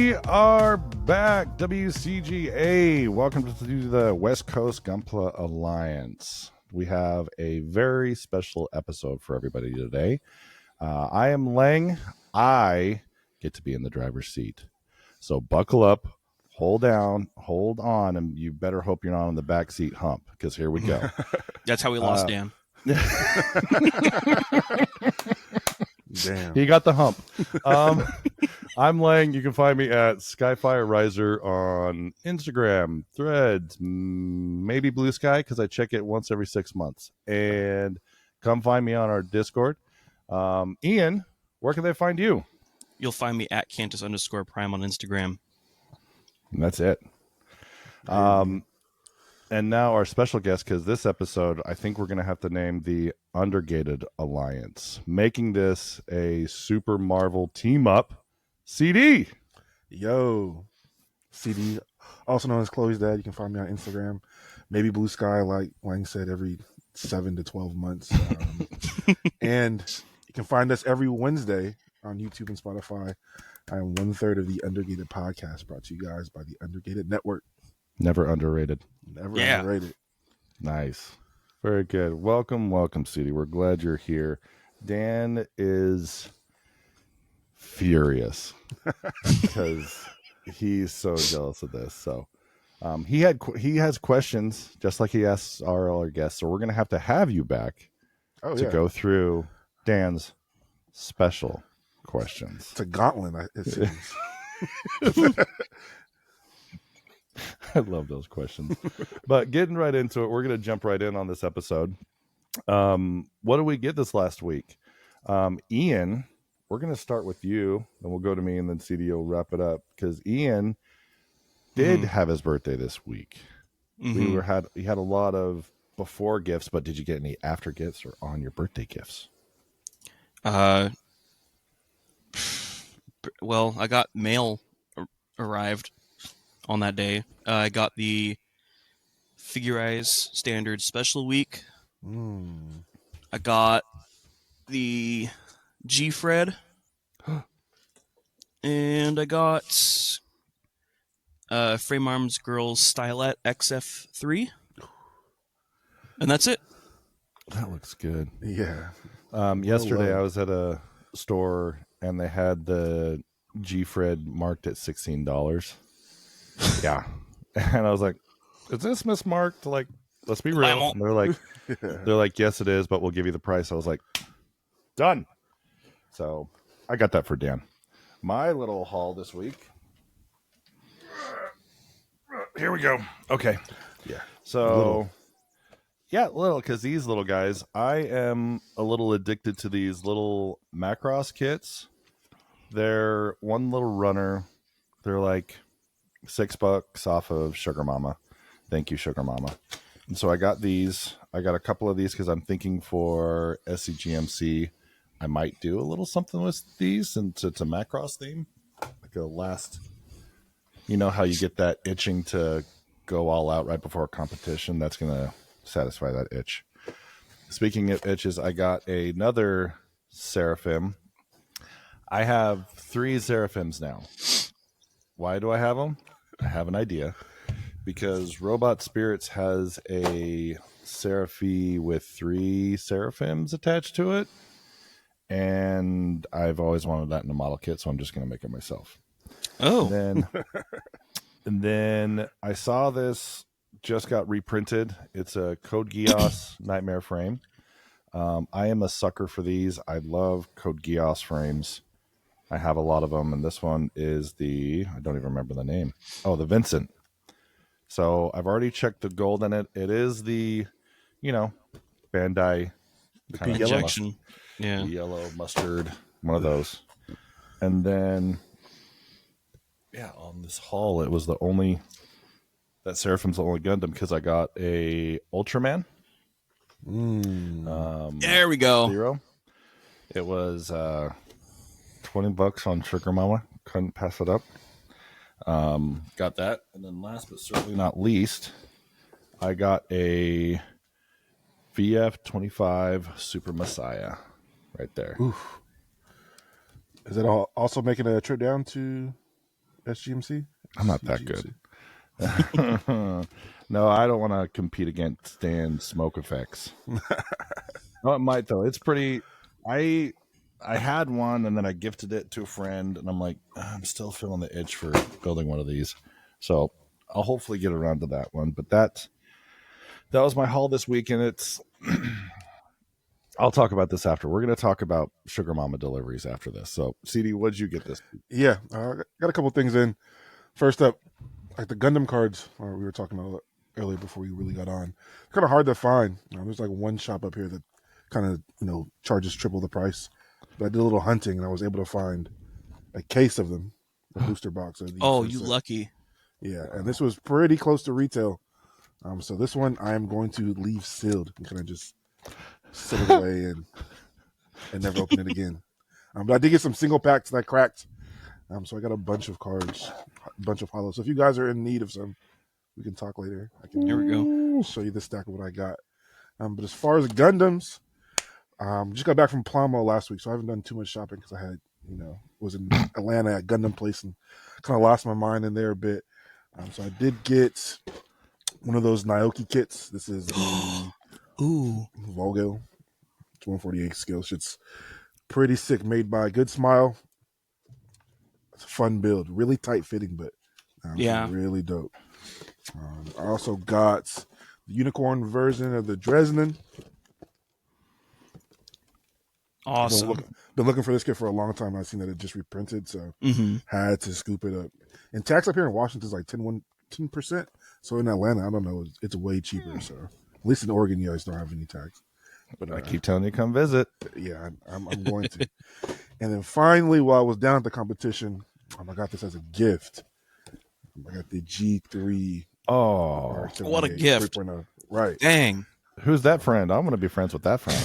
We are back, WCGA. Welcome to the West Coast Gunpla Alliance. We have a very special episode for everybody today. I am Lang. I get to be in the driver's seat. So buckle up, hold on, and you better hope you're not on the back seat hump, because here we go. That's how we lost Dan. Damn. He got the hump. I'm Lang. You can find me at Skyfire Riser on Instagram, Threads, maybe Blue Sky, because I check it once every 6 months. And come find me on our Discord. Ian, where can they find you? You'll find me at Cantus_Prime on Instagram. And that's it. And now our special guest, because this episode, I think we're going to have to name the Undergated Alliance, making this a Super Marvel team-up. CD. Yo. CD, also known as Chloe's dad. You can find me on Instagram. Maybe Blue Sky, like Lang said, every 7 to 12 months. And you can find us every Wednesday on YouTube and Spotify. I am 1/3 of the Undergated podcast, brought to you guys by the Undergated Network. Never underrated. Never underrated. Nice. Very good. Welcome, CD. We're glad you're here. Dan is furious because he's so jealous of this. So he has questions, just like he asks all our guests. So we're going to have you back to go through Dan's special questions. It's a gauntlet, it seems. I love those questions. But getting right into it, we're going to jump right in on this episode. What did we get this last week? Ian, we're going to start with you, then we'll go to me, and then CD will wrap it up, because Ian did have his birthday this week. He had a lot of before gifts, but did you get any after gifts or on your birthday gifts? Well, I got mail arrived on that day. I got the Figure Eyes Standard Special Week. I got the G-Fred. And I got Frame Arms Girls Stylet XF3. And that's it. That looks good. Yeah. Yesterday I was at a store and they had the G-Fred marked at $16. Yeah. And I was like, is this mismarked? Like, let's be real. And they're like, yes, it is, but we'll give you the price. I was like, done. So I got that for Dan. My little haul this week. Here we go. Okay. Yeah. So, little, because these little guys, I am a little addicted to these little Macross kits. They're one little runner. They're like $6 off of Sugar Mama. Thank you, Sugar Mama. And so I got these. I got a couple of these because I'm thinking for SCGMC, I might do a little something with these, and it's a Macross theme. Like a last, you know how you get that itching to go all out right before a competition? That's going to satisfy that itch. Speaking of itches, I got another Seraphim. I have 3 Seraphims now. Why do I have them? I have an idea. Because Robot Spirits has a Seraphy with 3 Seraphims attached to it. And I've always wanted that in a model kit, so I'm just going to make it myself. Oh. And then I saw this just got reprinted. It's a Code Geass Nightmare frame. I am a sucker for these. I love Code Geass frames. I have a lot of them, and this one is I don't even remember the name. Oh, the Vincent. So I've already checked the gold in it. It is the, Bandai kind of injection. Yeah. Yellow mustard, one of those. And then, on this haul, it was that Seraphim's the only Gundam, because I got a Ultraman. There we go. 0. It was $20 on Sugar Mama. Couldn't pass it up. Got that. And then last but certainly not least, I got a VF-25 Super Messiah right there. Oof. Is it also making a trip down to SGMC? I'm not that good. No, I don't want to compete against Stan's smoke effects. No, it might though. It's pretty. I had one and then I gifted it to a friend, and I'm like, I'm still feeling the itch for building one of these. So I'll hopefully get around to that one. But that was my haul this week, and it's. I'll talk about this after. We're going to talk about Sugar Mama deliveries after this. So, CD, what'd you get this week? Yeah, got a couple things in. First up, like the Gundam cards we were talking about earlier before we really got on. It's kind of hard to find. There's like one shop up here that kind of charges triple the price. But I did a little hunting and I was able to find a case of them, a booster box of these. Oh, you lucky. Yeah, and this was pretty close to retail. So this one I am going to leave sealed and kind of just sit it away and never open it again. But I did get some single packs that cracked. So I got a bunch of cards, a bunch of hollows. So if you guys are in need of some, we can talk later. I can Here we go. show you the stack of what I got. But as far as Gundams, just got back from PLAMO last week, so I haven't done too much shopping because I had, was in Atlanta at Gundam Place and kind of lost my mind in there a bit. So I did get one of those Naoki kits. This is the Volgo. It's 148 scale. It's pretty sick, made by Good Smile. It's a fun build, really tight fitting, but really dope. I also got the unicorn version of the Dresden. Awesome. Been looking for this kit for a long time. I've seen that it just reprinted, so had to scoop it up. And tax up here in Washington is like 10%. So in Atlanta, I don't know, it's way cheaper. So at least in Oregon, you guys don't have any tax. But I keep telling you, come visit. Yeah, I'm going to. And then finally, while I was down at the competition, I got this as a gift. I got the G3. Oh, what a gift. 3.0. Right. Dang. Who's that friend? I'm going to be friends with that friend.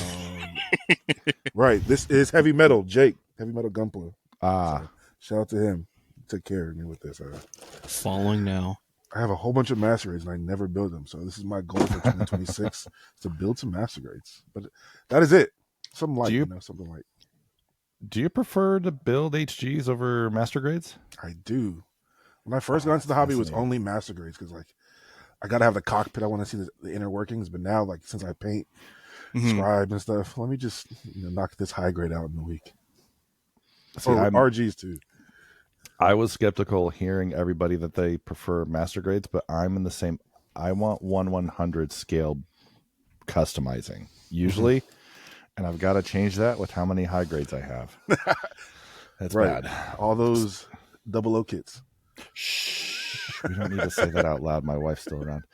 Right. This is Heavy Metal, Jake. Heavy Metal Gunpla. So, shout out to him. Took care of me with this. Following now. I have a whole bunch of master grades and I never build them. So this is my goal for 2026 to build some master grades. But that is it. Something like, something like. Do you prefer to build HGs over master grades? I do. When I first got into the hobby, it was only master grades because, like, I got to have the cockpit. I want to see the inner workings. But now, like, since I paint, scribe and stuff, let me just knock this high grade out in a week. RGs too. I was skeptical hearing everybody that they prefer master grades, but I'm in the same. I want 1/100 scale customizing usually, and I've got to change that with how many high grades I have. That's bad. All those 00 kits. Shh, we don't need to say that out loud. My wife's still around.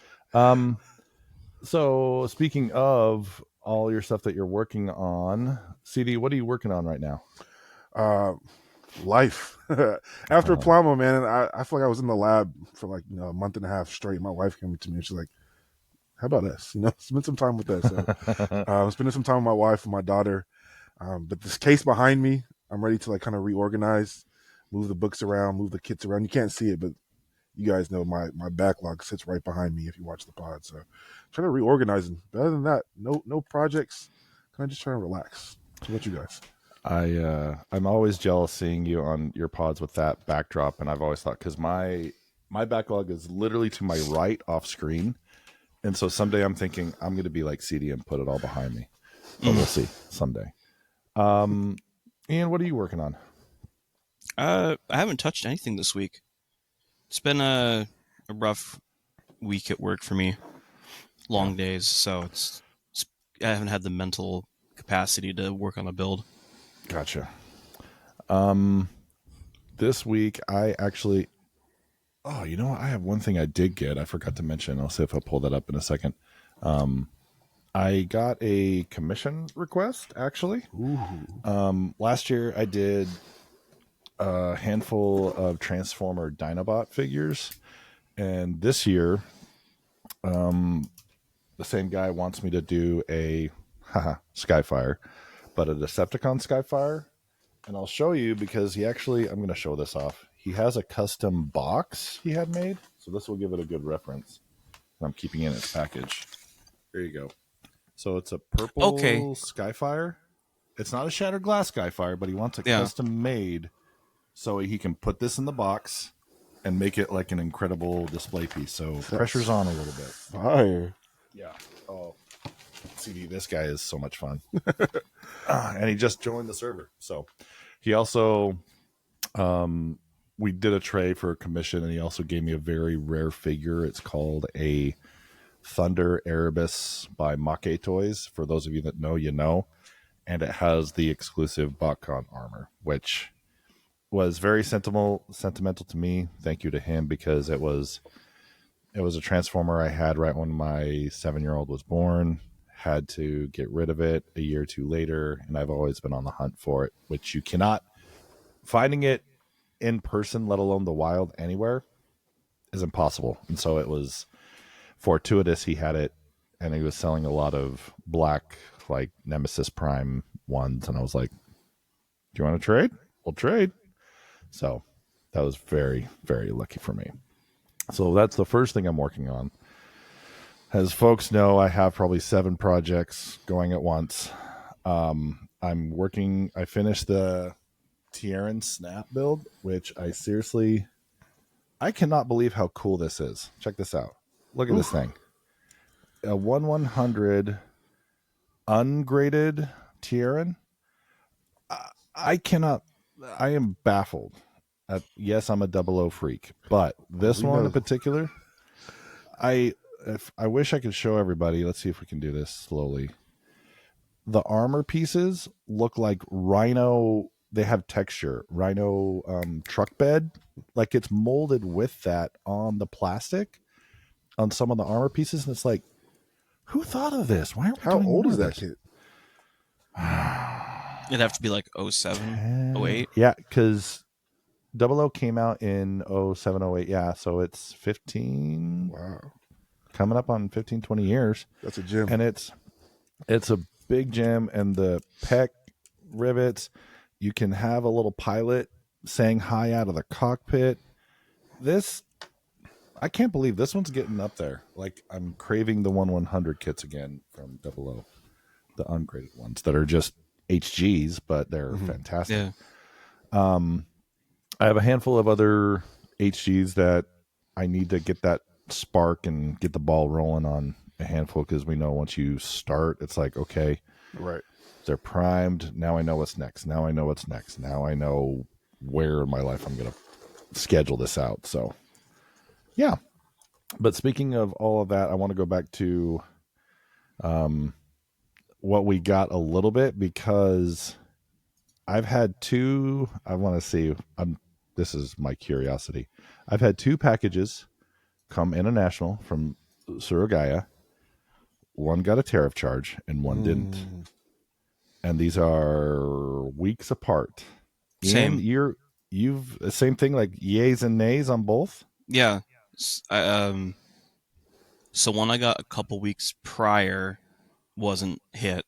So speaking of all your stuff that you're working on, CD, what are you working on right now? Life. After PLAMO, man, I feel like I was in the lab for like a month and a half straight. My wife came to me and she's like, how about us? Spend some time with us. So, I'm spending some time with my wife and my daughter. But this case behind me, I'm ready to like kind of reorganize, move the books around, move the kits around. You can't see it, but you guys know my backlog sits right behind me if you watch the pod. So I'm trying to reorganize them. But other than that, no projects. Kind of just trying to relax. So what you guys? I'm always jealous seeing you on your pods with that backdrop, and I've always thought because my backlog is literally to my right off screen, and so someday I'm thinking I'm going to be like CD and put it all behind me, but we'll see someday. Ian, what are you working on? I haven't touched anything this week. It's been a rough week at work for me. Long days, so it's I haven't had the mental capacity to work on a build. Gotcha. This week I actually, you know what? I have one thing I did get. I forgot to mention. I'll see if I'll pull that up in a second. I got a commission request actually. Last year I did a handful of Transformer Dinobot figures, and this year, the same guy wants me to do a Skyfire, but a Decepticon Skyfire. And I'll show you because I'm going to show this off. He has a custom box he had made. So this will give it a good reference. I'm keeping in its package. There you go. So it's a purple Skyfire. It's not a Shattered Glass Skyfire, but he wants a custom made so he can put this in the box and make it like an incredible display piece. So pressure's on a little bit. Fire. Yeah. Oh, CD, this guy is so much fun. And he just joined the server. So he also, we did a tray for a commission, and he also gave me a very rare figure. It's called a Thunder Erebus by Make Toys. For those of you that know, you know. And it has the exclusive BotCon armor, which was very sentimental to me. Thank you to him, because it was a transformer I had right when my 7-year-old was born. Had to get rid of it a year or two later, and I've always been on the hunt for it, which you cannot. Finding it in person, let alone the wild, anywhere, is impossible. And so it was fortuitous he had it, and he was selling a lot of black, like Nemesis Prime ones, and I was like, do you want to trade? We'll trade. So that was very, very lucky for me. So that's the first thing I'm working on. As folks know, I have probably 7 projects going at once. I finished the Tieran Snap build, which I cannot believe how cool this is. Check this out. Look at this thing. A 1/100 ungraded Tieran. I am baffled. Yes, I'm a 00 freak, but this one in particular, I wish I could show everybody. Let's see if we can do this slowly. The armor pieces look like Rhino. They have texture. Rhino truck bed. Like it's molded with that on the plastic on some of the armor pieces. And it's like, who thought of this? Why aren't we How doing old more is of that this? kit? It'd have to be like 07, 08. Yeah, because 00 came out in 07, 08. Yeah, so it's 15. Wow. Coming up on 15, 20 years. That's a gem. And it's a big gem, and the pec rivets, you can have a little pilot saying hi out of the cockpit. I can't believe this one's getting up there. Like, I'm craving the 1/100 kits again from 00, the ungraded ones that are just HGs, but they're fantastic. Yeah. I have a handful of other HGs that I need to get that spark and get the ball rolling on a handful, because we know once you start, it's like, okay, Right. they're primed. Now I know what's next. Now I know where in my life I'm going to schedule this out. So, yeah. But speaking of all of that, I want to go back to what we got a little bit, because I've had 2. I want to see. This is my curiosity. I've had 2 packages come international from Surugaya. One got a tariff charge and one didn't. And these are weeks apart. Same. Ian, you've same thing, like yays and nays on both? Yeah. So one I got a couple weeks prior wasn't hit,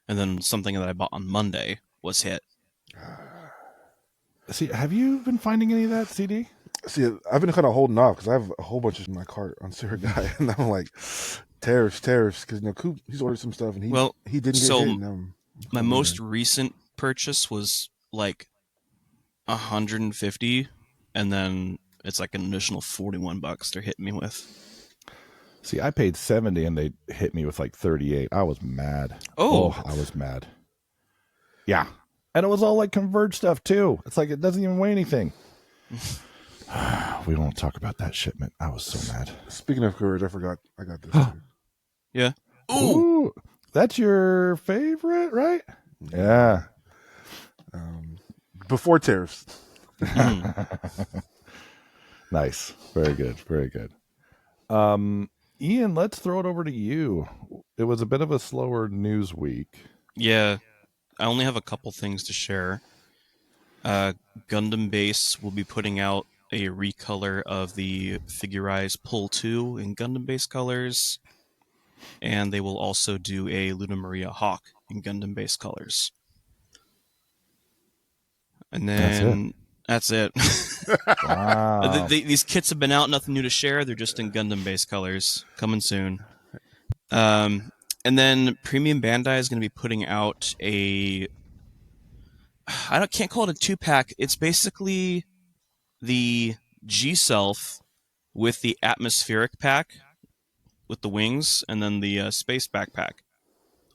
and then something that I bought on Monday was hit. See, have you been finding any of that, CD? See, I've been kind of holding off because I have a whole bunch in my cart on Sarah Guy, and I'm like, tariffs, because Coop, he's ordered some stuff and he didn't get hit. And my most recent purchase was like 150, and then it's like an additional $41 they're hitting me with. See, I paid 70 and they hit me with like 38. I was mad. Oh, I was mad. Yeah. And it was all like Converge stuff too. It's like it doesn't even weigh anything. We won't talk about that shipment. I was so mad. Speaking of Converge, I forgot I got this too. Yeah. Ooh, that's your favorite, right? Yeah. Before tariffs. Nice. Very good. Very good. Ian, let's throw it over to you. It was a bit of a slower news week. Yeah. I only have a couple things to share. Gundam Base will be putting out a recolor of the Figurize Pull 2 in Gundam Base colors, and they will also do a Luna Maria Hawk in Gundam Base colors. And then that's it. Wow. These kits have been out, nothing new to share. They're just in Gundam Base colors, coming soon. And then Premium Bandai is going to be putting out can't call it a 2-pack. It's basically the G-Self with the atmospheric pack with the wings, and then the space backpack,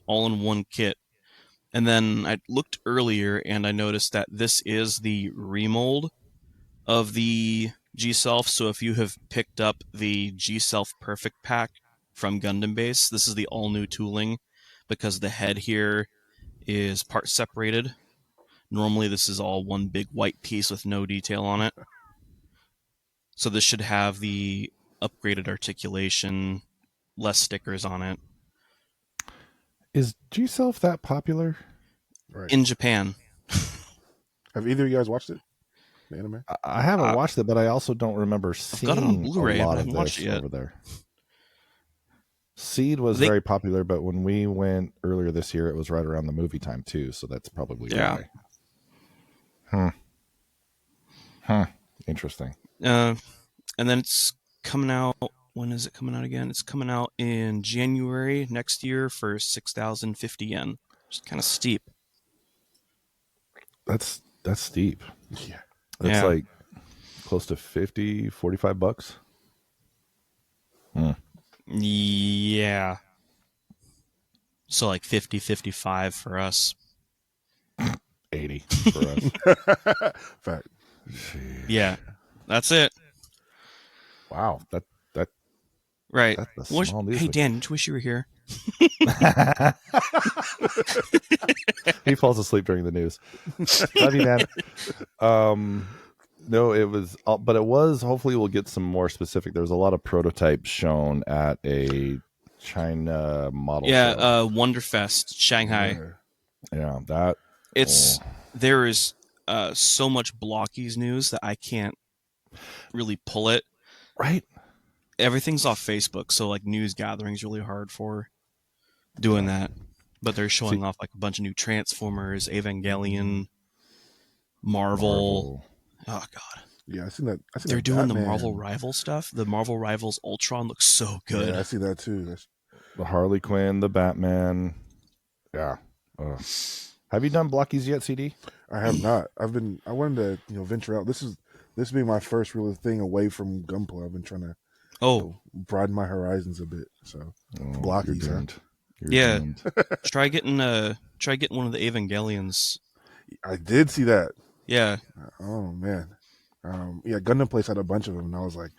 all in one kit. And then I looked earlier and I noticed that this is the remold of the G-Self. So if you have picked up the G-Self Perfect Pack from Gundam Base, this is the all-new tooling because the head here is part separated. Normally this is all one big white piece with no detail on it. So this should have the upgraded articulation, less stickers on it. Is G-Self that popular? Right. In Japan. Have either of you guys watched it? The anime? I haven't watched it, but I also don't remember got it on seeing Blu-ray, a but lot I of haven't watched this it yet. over there. Seed was They- very popular, but when we went earlier this year, it was right around the movie time too, so that's probably Yeah. why. Interesting. And then it's coming out. When is it coming out again? It's coming out in January next year for 6,050 yen. Which is kind of steep. That's steep. Yeah. That's Yeah. like close to 50, 45 bucks. Yeah. So like 50, 55 for us. 80 for us. Fact. Yeah. That's it. Wow. That Right. that's a Wish- small news hey, week. Dan, don't you wish you were here? He falls asleep during the news. Love you, Dan. No, it was, but it was. Hopefully, we'll get some more specific. There's a lot of prototypes shown at a China model Yeah, show. Wonderfest, Shanghai. Yeah. Yeah, that It's there is so much Blockies news that I can't really pull it. right. Everything's off Facebook, so like news gathering is really hard for doing that. But they're showing off like a bunch of new Transformers, Evangelion, Marvel. Oh god, Yeah, I seen that. they're doing Batman. the Marvel Rival stuff. The Marvel Rivals Ultron looks so good. Yeah, I see that too. That's, The Harley Quinn, the Batman. Yeah. Have you done Blockies yet, CD? I have not. I wanted to, venture out. This being my first real thing away from Gunpla. I've been trying to broaden my horizons a bit. So Blockies, You're huh? doomed. You're Yeah. doomed. try getting one of the Evangelions. I did see that. Yeah. Oh man. Yeah, Gundam Place had a bunch of them, and I was like,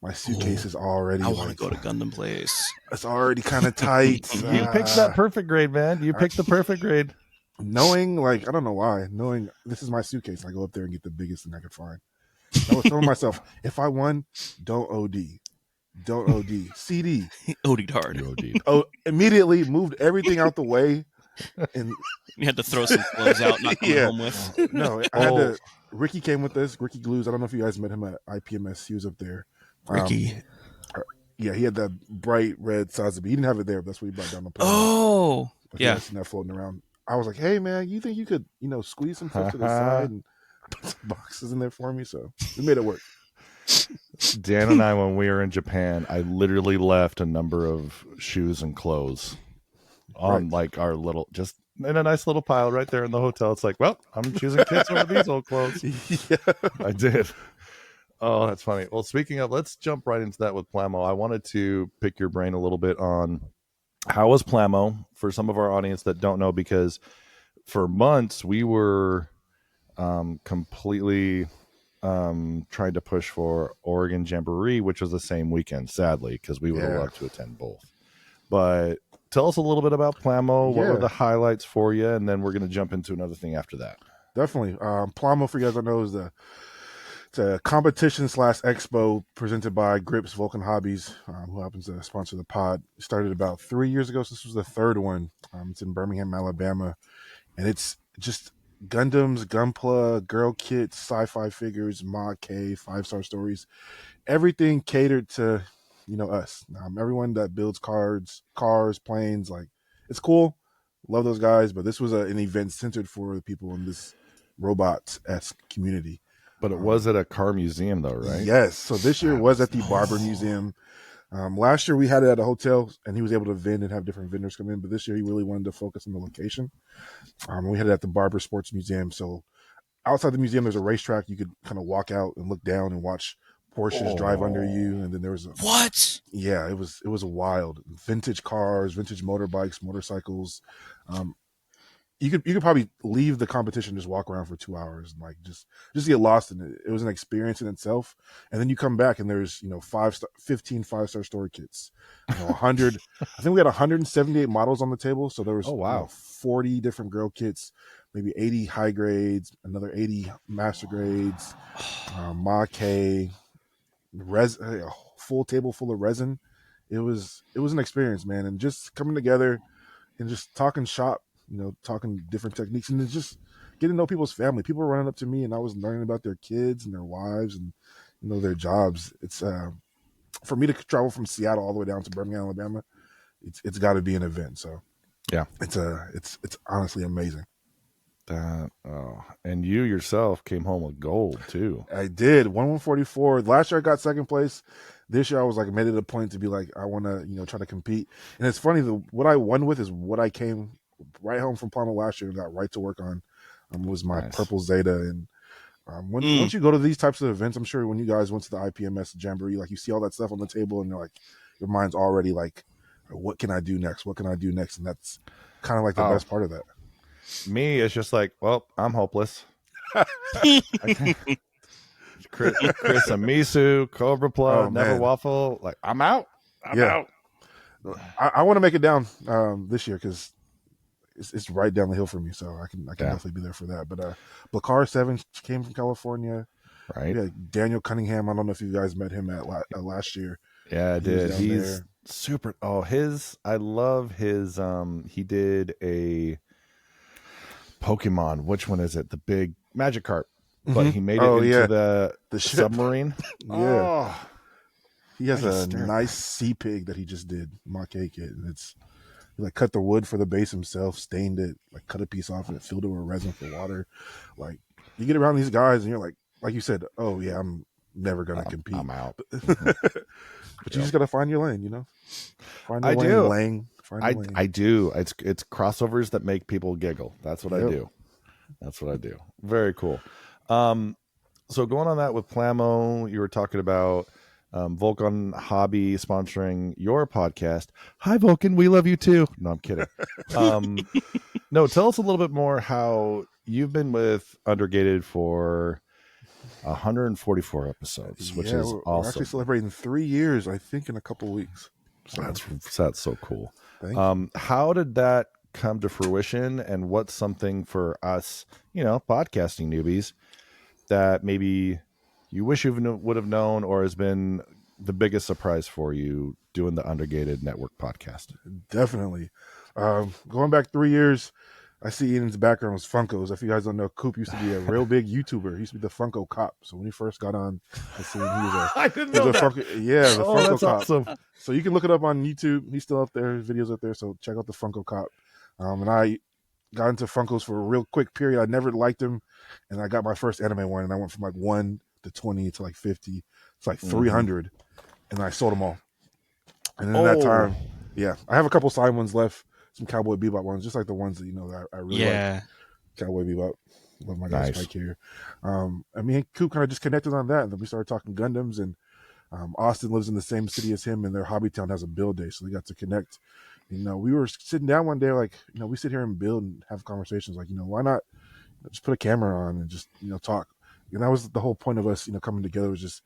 my suitcase is already. I want to like, go to Gundam Place. It's already kind of tight. You picked that perfect grade, man. You picked the perfect grade. Knowing, like, I don't know why. Knowing this is my suitcase, I go up there and get the biggest thing I could find. I was telling myself, if I won, don't OD. Don't OD. CD. OD'd hard. You OD'd. Oh, immediately moved everything out the way. And You had to throw some clothes out, not coming Yeah. home with. no, I had to. Ricky came with us. Ricky Glues. I don't know if you guys met him at IPMS. He was up there. Ricky. Yeah, he had that bright red Sazabi. He didn't have it there, but that's what he brought down the plane. Oh, But yeah. I seen that floating around. I was like, hey man, you think you could, squeeze some stuff to the side and put some boxes in there for me? So we made it work. Dan and I, when we were in Japan, I literally left a number of shoes and clothes on like our little, just in a nice little pile right there in the hotel. It's like, well, I'm choosing kits over these old clothes. Yeah. I did. Oh, that's funny. Well, speaking of, let's jump right into that with PLAMO. I wanted to pick your brain a little bit on how was PLAMO for some of our audience that don't know, because for months we were completely trying to push for Oregon Jamboree, which was the same weekend, sadly, because we would have loved to attend both. But tell us a little bit about PLAMO. What were the highlights for you? And then we're going to jump into another thing after that. Definitely. PLAMO, for you guys don't know, is it's a competition / expo presented by Grips Vulcan Hobbies, who happens to sponsor the pod. It started about 3 years ago, so this was the third one. It's in Birmingham, Alabama, and it's just Gundams, Gunpla, girl kits, sci-fi figures, Mod K, 5-star stories, everything catered to, us. Everyone that builds cars, planes, like, it's cool. Love those guys, but this was an event centered for the people in this robots-esque community. But it was at a car museum, though, right? Yes. So this year was at the Barber Museum. Last year we had it at a hotel, and he was able to vend and have different vendors come in. But this year he really wanted to focus on the location. We had it at the Barber Sports Museum. So outside the museum, there's a racetrack. You could kind of walk out and look down and watch Porsches drive under you, and then there was What? it was wild. Vintage cars, vintage motorbikes, motorcycles. You could probably leave the competition, just walk around for 2 hours, and like just get lost in it. It was an experience in itself. And then you come back and there's 15 5-star story kits, 100. I think we had 178 models on the table, so there was 40 different girl kits, maybe 80 high grades, another 80 master grades, Mach-E, a full table full of resin. It was an experience, man, and just coming together and just talking shop, talking different techniques, and just getting to know people's family. People were running up to me, and I was learning about their kids and their wives and their jobs. It's for me to travel from Seattle all the way down to Birmingham, Alabama. It's got to be an event. So yeah, it's honestly amazing. And you yourself came home with gold too. I did 144. Last year I got second place. This year I was like made it a point to be like, I want to try to compete. And it's funny, what I won with is what I came right home from PLAMO last year and got right to work on. Was my purple Zeta. And once you go to these types of events, I'm sure when you guys went to the IPMS Jamboree, like you see all that stuff on the table and you're like, your mind's already like, what can I do next? What can I do next? And that's kind of like the best part of that. Me, it's just like, well, I'm hopeless. Chris Amisu, Cobra Plug, Never Waffle. Like, I'm out. I'm out. I want to make it down this year because it's right down the hill for me, so I can definitely be there for that. But Blacar 7 came from California, right? Yeah, Daniel Cunningham. I don't know if you guys met him at last year. Yeah, I did. He's super. Oh, I love his. He did a Pokemon. Which one is it? The big Magikarp. But he made it into the submarine. Yeah. Oh, he has a nice sea pig that he just did, Mach-E kit. And he like cut the wood for the base himself, stained it, like cut a piece off and filled it with resin for water. Like you get around these guys and you're like you said, oh yeah, I'm never gonna compete. I'm out. But you just gotta find your lane, Find your lane. I do. It's crossovers that make people giggle. That's what I do. That's what I do. Very cool. So going on that with PLAMO, you were talking about Vulcan Hobby sponsoring your podcast. Hi, Vulcan. We love you too. No, I'm kidding. No, tell us a little bit more how you've been with Undergated for 144 episodes, which is awesome. We're actually celebrating 3 years, I think, in a couple weeks. So. That's so cool. How did that come to fruition, and what's something for us, podcasting newbies that maybe you wish you would have known, or has been the biggest surprise for you doing the Undergated Network podcast? Definitely. Going back 3 years, I see Ian's background was Funkos. If you guys don't know, Coop used to be a real big YouTuber. He used to be the Funko Cop. So when he first got on the scene, he was I didn't know that. The Funko that's Cop. Awesome. So you can look it up on YouTube. He's still up there. His videos up there. So check out the Funko Cop. And I got into Funkos for a real quick period. I never liked them. And I got my first anime one, and I went from like 1 to 20 to like 50. It's like 300. And I sold them all. And in that time, I have a couple signed ones left. Some Cowboy Bebop ones, just like the ones that that I really like. Cowboy Bebop, love my guy Spike here. And me and Coop kind of just connected on that, and then we started talking Gundams. And Austin lives in the same city as him, and their hobby town has a build day, so we got to connect. We were sitting down one day, like we sit here and build and have conversations, like why not just put a camera on and just talk. And that was the whole point of us coming together, was just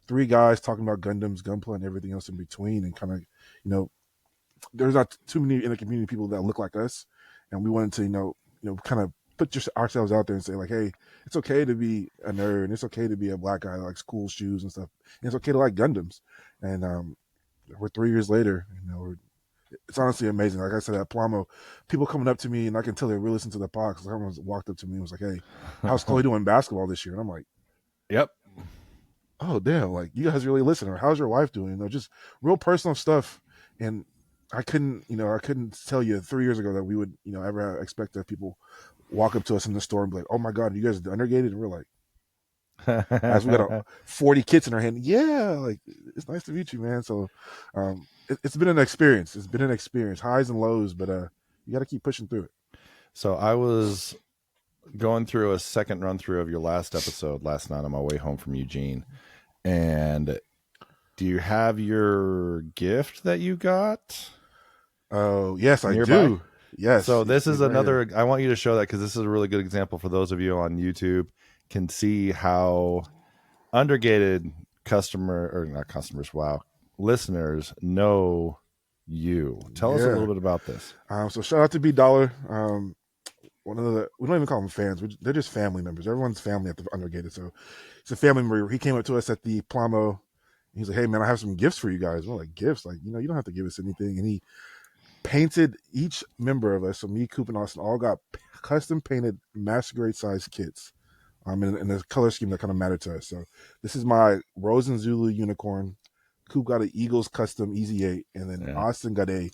3 guys talking about Gundams, Gunpla, and everything else in between, and kind of there's not too many in the community people that look like us, and we wanted to kind of put ourselves out there and say, like, hey, it's okay to be a nerd, and it's okay to be a black guy that likes cool shoes and stuff, and it's okay to like Gundams. And we're 3 years later, it's honestly amazing. Like I said, at PLAMO, people coming up to me, and I can tell they really listen to the podcast. Someone walked up to me and was like, hey, how's Chloe doing basketball this year? And I'm like, yep. Oh damn, like you guys really listen. Or how's your wife doing? Just real personal stuff. And I couldn't tell you 3 years ago that we would, ever expect that people walk up to us in the store and be like, oh my God, you guys are Undergated? And we're like, as we got 40 kits in our hand. Yeah, like, it's nice to meet you, man. So it's been an experience. It's been an experience, highs and lows, but you got to keep pushing through it. So I was going through a second run through of your last episode last night on my way home from Eugene. And do you have your gift that you got? Oh, yes, I Nearby? do. Yes. So this He's is right another. here. I want you to show that because this is a really good example for those of you on YouTube can see how undergated customer or not customers. Wow, listeners know you. Tell us a little Yeah. bit about this. So shout out to B Dollar. One of the, we don't even call them fans. They're just family members. Everyone's family at the Undergated. So it's a family member. He came up to us at the PLAMO. He's like, "Hey man, I have some gifts for you guys." We're like, "Gifts? Like, you don't have to give us anything." And he painted each member of us. So me, Coop, and Austin all got custom painted masquerade size kits. In a color scheme that kind of mattered to us. So this is my Rose and Zulu unicorn. Coop got an Eagles custom Easy 8, and then Austin got a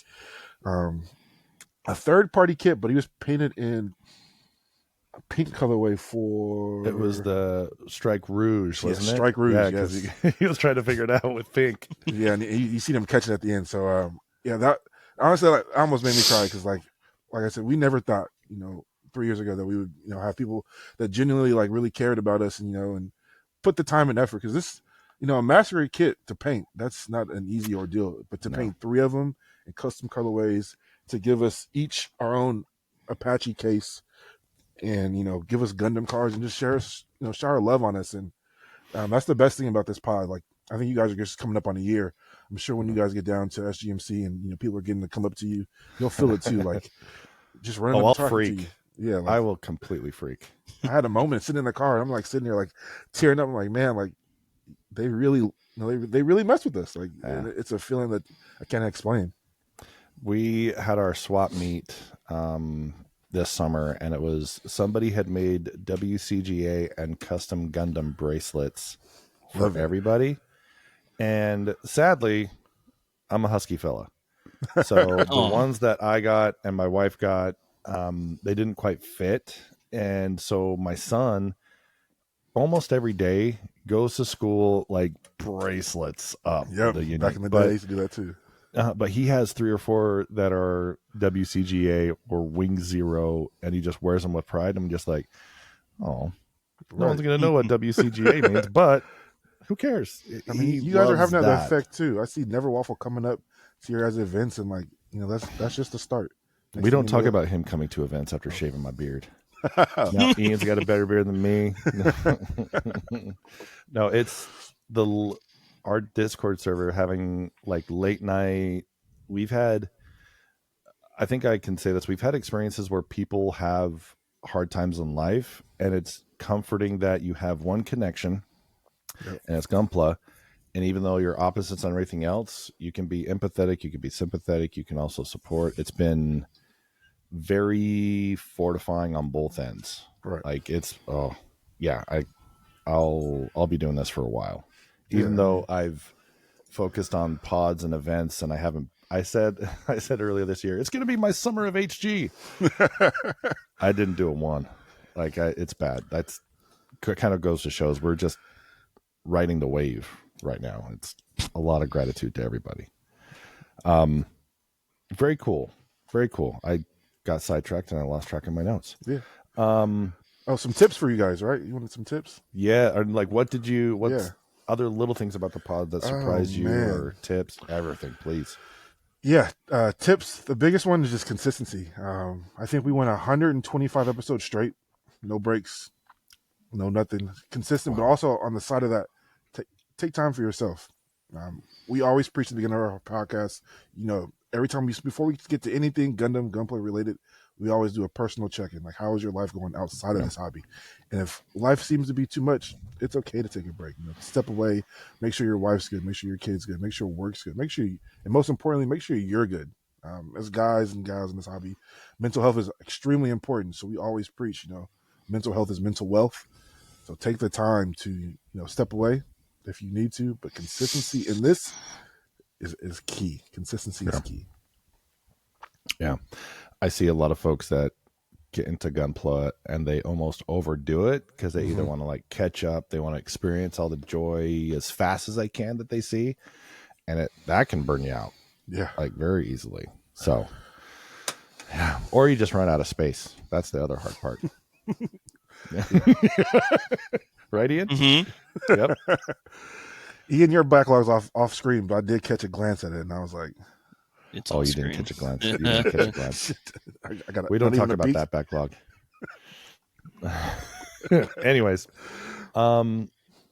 third party kit, but he was painted in a pink colorway for. It was the Strike Rouge, wasn't it? Strike Rouge. Yeah, Yes, because he was trying to figure it out with pink. Yeah, and you see them catching at the end. So that honestly, like, almost made me cry because like I said, we never thought 3 years ago that we would have people that genuinely like really cared about us and put the time and effort because this a masquerade kit to paint, that's not an easy ordeal, but to paint 3 of them in custom colorways, to give us each our own Apache case and give us Gundam cards and just shower love on us. And that's the best thing about this pod. Like, I think you guys are just coming up on a year. I'm sure when you guys get down to SGMC and people are getting to come up to you, you'll feel it too. Like, just running I'll up talking freak. to you. Yeah, like, I will completely freak. I had a moment sitting in the car. And I'm like sitting there like tearing up. I'm like, man, like they really, they really mess with us. Like, it's a feeling that I can't explain. We had our swap meet this summer, and it was somebody had made WCGA and custom Gundam bracelets for everybody. And sadly, I'm a husky fella. So the ones that I got and my wife got, they didn't quite fit. And so my son almost every day goes to school like bracelets up. Yep. Back in the day, I used to do that too. But he has 3 or 4 that are WCGA or Wing Zero, and he just wears them with pride. I'm just like, oh, no one's going to know what WCGA means, but who cares? I mean, you guys are having that effect too. I see Never Waffle coming up to your guys' events, and like, that's just the start. We don't talk about him coming to events after shaving my beard. No, Ian's got a better beard than me. No, it's our Discord server having like late night. I think I can say this, we've had experiences where people have hard times in life, and it's comforting that you have one connection, and it's Gunpla. And even though you're opposites on everything else, you can be empathetic, you can be sympathetic, you can also support. It's been very fortifying on both ends. Right. Like I'll be doing this for a while. Even though I've focused on pods and events, and I said earlier this year, it's going to be my summer of HG. I didn't do it one. Like, it's bad. That's kind of goes to shows we're just riding the wave right now. It's a lot of gratitude to everybody. Very cool. Very cool. I got sidetracked and I lost track of my notes. Yeah. Some tips for you guys, right? You wanted some tips? Yeah. Or like, what's other little things about the pod that surprised you, or tips, everything, please? Yeah. Tips. The biggest one is just consistency. I think we went 125 episodes straight, no breaks, no nothing, consistent. Wow. But also on the side of that, take time for yourself. We always preach at the beginning of our podcast, every time before we get to anything Gundam, Gunplay related, we always do a personal check-in. Like, how is your life going outside of this hobby? And if life seems to be too much, it's okay to take a break. Step away, make sure your wife's good, make sure your kid's good, make sure work's good, and most importantly, make sure you're good. As guys and gals in this hobby, mental health is extremely important. So we always preach, mental health is mental wealth. So take the time to, step away if you need to, but consistency in this is key. Consistency is key. Yeah. I see a lot of folks that get into Gunpla and they almost overdo it because they either want to like catch up, they want to experience all the joy as fast as they can that they see, and that can burn you out. Yeah. Like, very easily. So, yeah. Or you just run out of space. That's the other hard part. Right, Ian? Mm-hmm. Yep. Ian, your backlog's off screen, but I did catch a glance at it, and I was like, It's Oh, off you screen. didn't catch a glance. You didn't catch a glance. shit. I got We don't not talk even a about peek. that backlog. Anyways,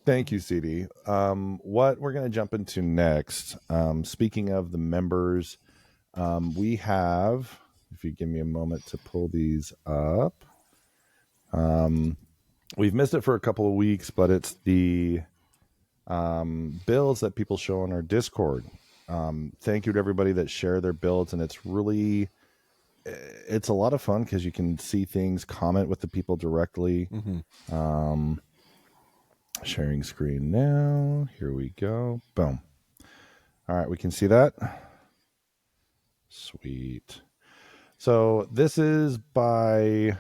thank you, CD. What we're going to jump into next, speaking of the members, we have, if you give me a moment to pull these up, we've missed it for a couple of weeks, but it's the builds that people show on our Discord. Thank you to everybody that share their builds, and it's a lot of fun because you can see things, comment with the people directly. Sharing screen now. Here we go. Boom. All right, we can see that. Sweet. So this is by,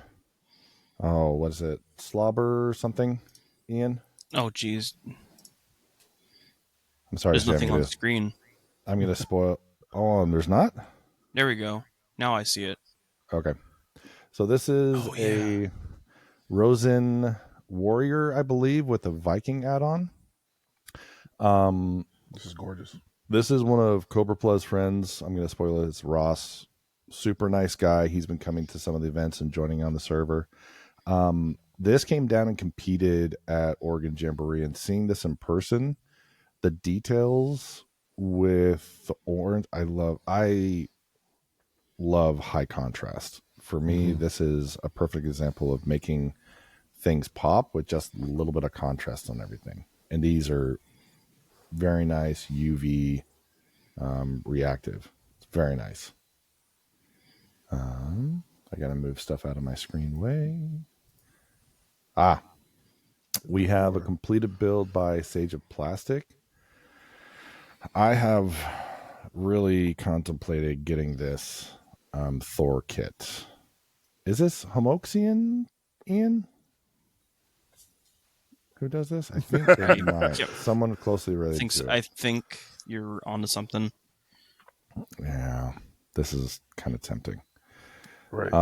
what is it? Slobber something, Ian? Oh, geez. I'm sorry. There's nothing on screen. I'm going to spoil. Oh, and there's not? There we go. Now I see it. Okay. So this is a Rosen Warrior, I believe, with a Viking add-on. This is gorgeous. This is one of Cobra Plus' friends. I'm going to spoil it. It's Ross. Super nice guy. He's been coming to some of the events and joining on the server. This came down and competed at Oregon Jamboree, and seeing this in person, the details with the orange, I love high contrast. For me, this is a perfect example of making things pop with just a little bit of contrast on everything. And these are very nice UV reactive. It's very nice. I gotta move stuff out of my screen way. We have a completed build by Sage of Plastic. I have really contemplated getting this Thor kit. Is this Homoxian, Ian? Who does this? I think it might. Yep. Someone closely related to it. I think you're onto something. Yeah, this is kind of tempting. Right.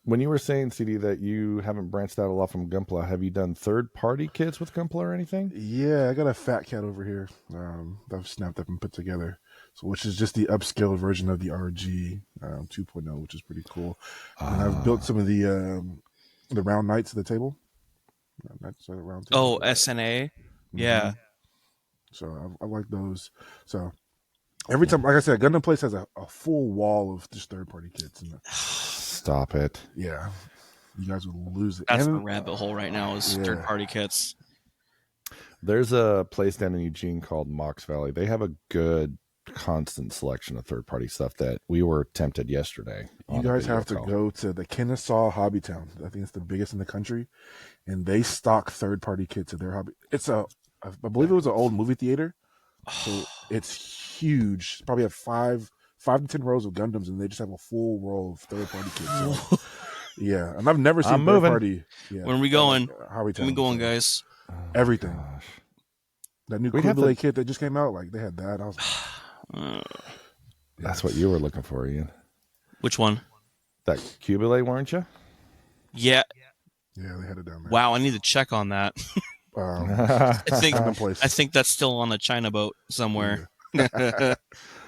When you were saying, CD, that you haven't branched out a lot from Gunpla, have you done third-party kits with Gunpla or anything? Yeah, I got a fat cat over here that I've snapped up and put together, which is just the upscale version of the RG 2.0, which is pretty cool. And I've built some of the round knights of the table. Round table. Oh, SNA? Yeah. So I like those. So every time, like I said, Gundam Place has a full wall of just third-party kits. And Stop it. yeah, you guys would lose it. That's and, the rabbit hole right now is third-party kits. There's a place down in Eugene called Mox Valley. They have a good constant selection of third-party stuff that we were tempted yesterday. You guys have to go to the Kennesaw Hobby Town. I think it's the biggest in the country, and they stock third-party kits at their hobby. I believe it was an old movie theater, so it's huge. It's probably have five to 10 rows of Gundams, and they just have a full row of third-party kits. So, yeah, and I've never seen third-party. Yeah, when are we going? Hobby Town. When we going, guys? Everything. Gosh. That new Kublai kit that just came out, like they had that. I was That's what you were looking for, Ian. Which one? That Kublai, weren't you? Yeah. Yeah, they had it down there. Wow, I need to check on that. I think that's still on a China boat somewhere. Yeah.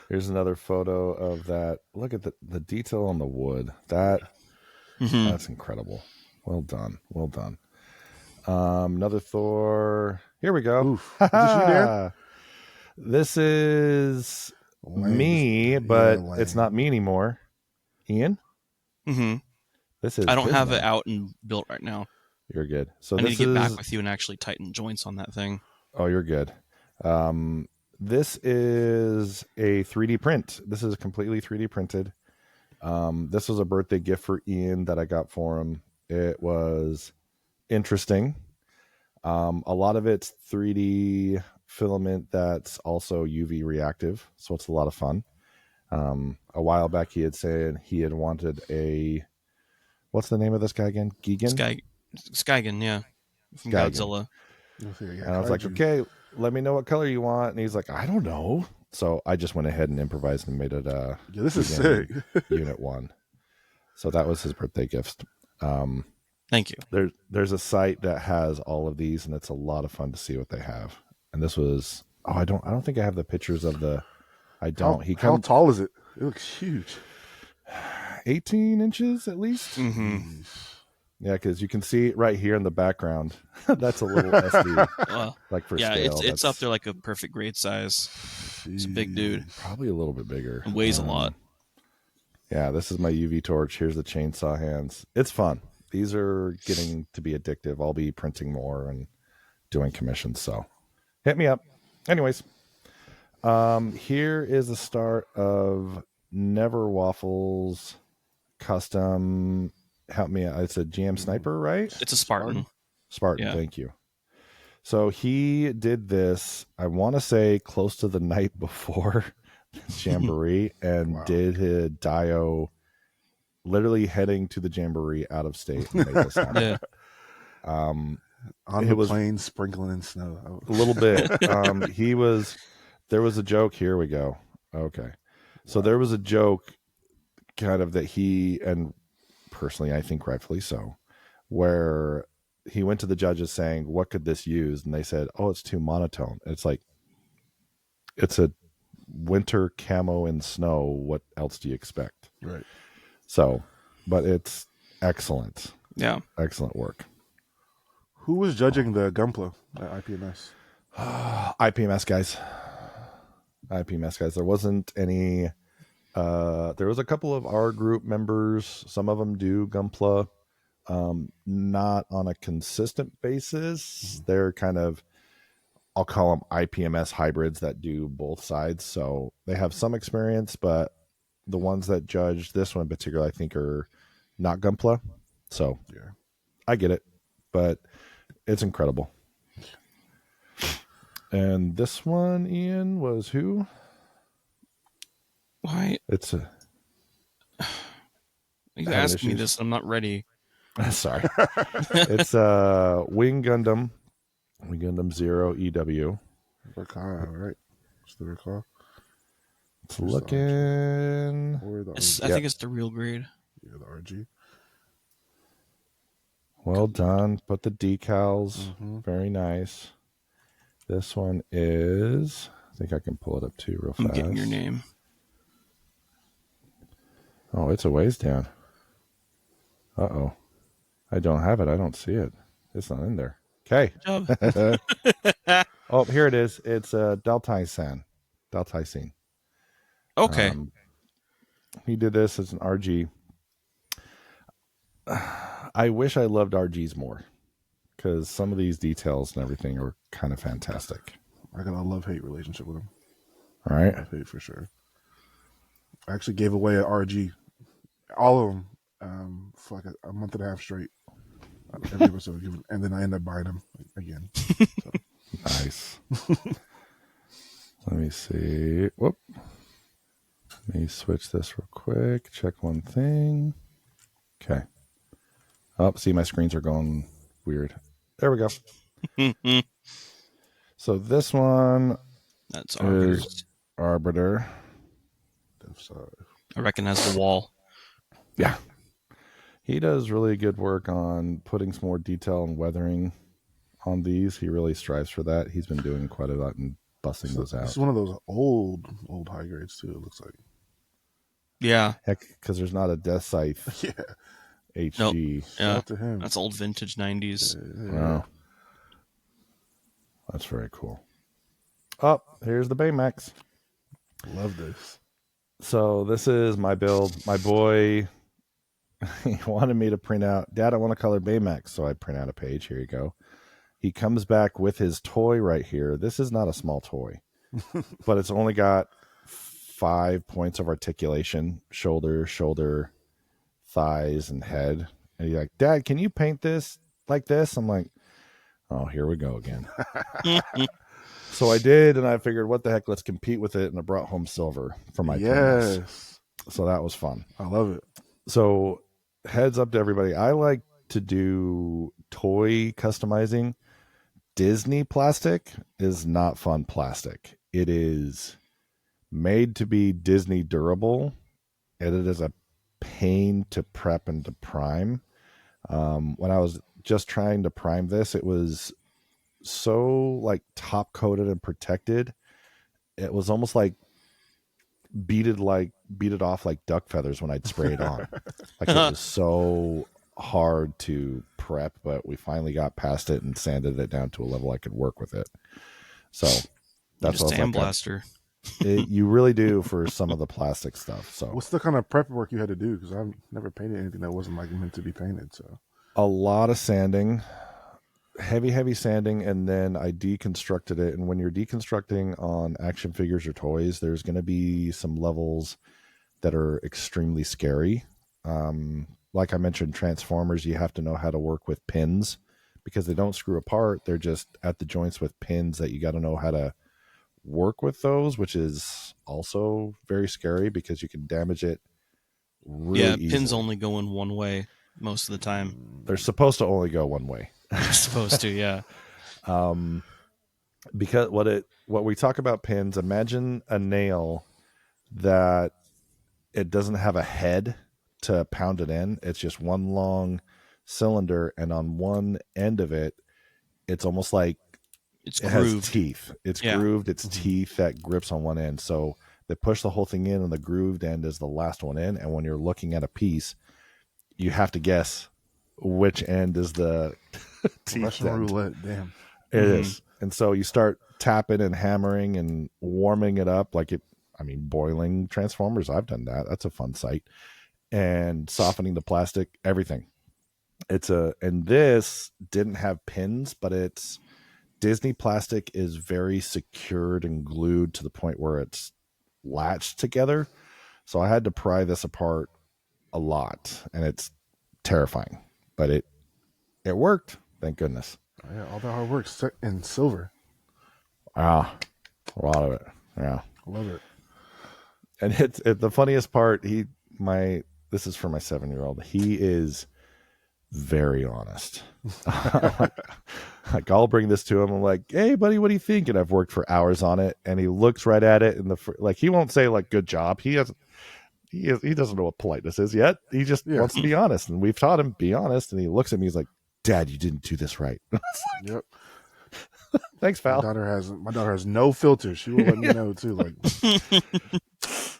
Here's another photo of that. Look at the detail on the wood. That's incredible. Well done. Well done. Another Thor. Here we go. Oof. Is this you, Dan? This is me, but it's not me anymore. Ian? Mm-hmm. This is. I don't have it out and built right now. You're good. So I this need to get back with you and actually tighten joints on that thing. Oh, you're good. This is a 3D print. This is completely 3D printed. This was a birthday gift for Ian that I got for him. It was interesting. A lot of it's 3D filament that's also UV reactive, so it's a lot of fun. A while back, he had said he had wanted what's the name of this guy again? Gigan? Skygan, yeah. From Skygan. Godzilla. And I was like, okay, let me know what color you want. And he's like, I don't know. So I just went ahead and improvised and made it this is sick. Unit 1. So that was his birthday gift. Thank you. There's a site that has all of these, and it's a lot of fun to see what they have. and this was I don't think I have the pictures of the. I don't. How tall is it? It looks huge. 18 inches at least. Mm-hmm. Jeez. Yeah, because you can see it right here in the background. That's a little SD, Well, like for yeah, scale. it's up there like a perfect grade size. It's a big dude. Probably a little bit bigger. It weighs a lot. Yeah, this is my UV torch. Here's the chainsaw hands. It's fun. These are getting to be addictive. I'll be printing more and doing commissions. So hit me up. Anyways, here is the start of Never Waffles custom. Help me out. It's a GM Sniper, right? It's a Spartan. Spartan, Yeah. Thank you. So he did this, I want to say close to the night before Jamboree, and did his Dio literally heading to the Jamboree out of state and made this happen. Yeah. On the plane, sprinkling in snow. A little bit. There was a joke. Here we go. Okay. So there was a joke kind of that he, and personally, I think rightfully so, where he went to the judges saying, what could this use? And they said, oh, it's too monotone. It's like, it's a winter camo and snow. What else do you expect? Right. So, but it's excellent. Yeah. Excellent work. Who was judging the Gunpla at IPMS? IPMS guys. IPMS guys. There wasn't any. There was a couple of our group members. Some of them do Gunpla, not on a consistent basis. They're kind of, I'll call them IPMS hybrids that do both sides. So they have some experience, but the ones that judge this one in particular, I think, are not Gunpla. So yeah, I get it, but it's incredible. And this one, Ian, was who? Why? It's a. You asked me this. I'm not ready. Sorry. It's Wing Gundam 0 EW. Recall, right? Still recall. It's looking. I think it's the real grade. Yeah, the RG. Well done. Put the decals. Very nice. This one is. I think I can pull it up too real fast. I'm getting your name. Oh, it's a ways down. Uh-oh. I don't have it. I don't see it. It's not in there. Okay. Oh, here it is. It's Daltai-san. Daltai-san. Okay. He did this as an RG. I wish I loved RGs more, because some of these details and everything are kind of fantastic. I got a love-hate relationship with him. All right. Love-hate for sure. I actually gave away an RG. All of them. For like a month and a half straight. Every episode. And then I ended up buying them again. So. Nice. Let me see. Whoop. Let me switch this real quick. Check one thing. Okay. Oh, see, my screens are going weird. There we go. So this one That's is Arbiter. I recognize the wall. Yeah. He does really good work on putting some more detail and weathering on these. He really strives for that. He's been doing quite a lot and busting those out. This is one of those old high grades too, it looks like. Yeah. Heck, because there's not a Death Scythe HG. Nope. Yeah. To him. That's old vintage 90s. Wow. That's very cool. Oh, here's the Baymax. Love this. So this is my build. My boy, he wanted me to print out, Dad, I want to color Baymax. So I print out a page. Here you go. He comes back with his toy right here. This is not a small toy, but it's only got 5 points of articulation: shoulder, thighs, and head. And he's like, Dad, can you paint this like this? I'm like, oh, here we go again. So I did, and I figured, what the heck, let's compete with it. And I brought home silver for my premise. So that was fun. I love it. So heads up to everybody. I like to do toy customizing. Disney plastic is not fun plastic. It is made to be Disney durable, and it is a pain to prep and to prime. When I was just trying to prime this, it was so like top coated and protected. It was almost beat it off like duck feathers when I'd spray it on. Like it was so hard to prep, but we finally got past it and sanded it down to a level I could work with it. So that's what I was like. Sandblaster. You really do for some of the plastic stuff. So What's the kind of prep work you had to do? Because I've never painted anything that wasn't like meant to be painted. So a lot of sanding, heavy sanding, and then I deconstructed it. And when you're deconstructing on action figures or toys, there's going to be some levels that are extremely scary. Like I mentioned, Transformers, you have to know how to work with pins because they don't screw apart. They're just at the joints with pins that you got to know how to work with those, which is also very scary because you can damage it really easily. Pins only go in one way most of the time. They're supposed to only go one way. They're supposed to, yeah. Because what we talk about pins, imagine a nail that it doesn't have a head to pound it in. It's just one long cylinder, and on one end of it, it's almost like It's it grooved. has teeth. It's grooved. It's teeth that grips on one end. So they push the whole thing in, and the grooved end is the last one in. And when you're looking at a piece, you have to guess which end is the teeth Russian end. roulette, damn. It is. And so you start tapping and hammering and warming it up boiling Transformers. I've done that. That's a fun sight. And softening the plastic, everything. And this didn't have pins, but it's Disney plastic is very secured and glued to the point where it's latched together. So I had to pry this apart a lot, and it's terrifying, but it worked. Thank goodness. Oh, yeah, all that hard work set in silver. A lot of it. Yeah. I love it. And it's the funniest part. This is for my 7-year-old. He is very honest. Like I'll bring this to him. I'm like, hey buddy, what do you think? And I've worked for hours on it, and he looks right at it, and he won't say like good job. He doesn't know what politeness is yet. He just wants to be honest, and we've taught him be honest. And he looks at me, he's like, Dad, you didn't do this right. Yep. Thanks, pal. My daughter has no filter. She will let me know too. Like,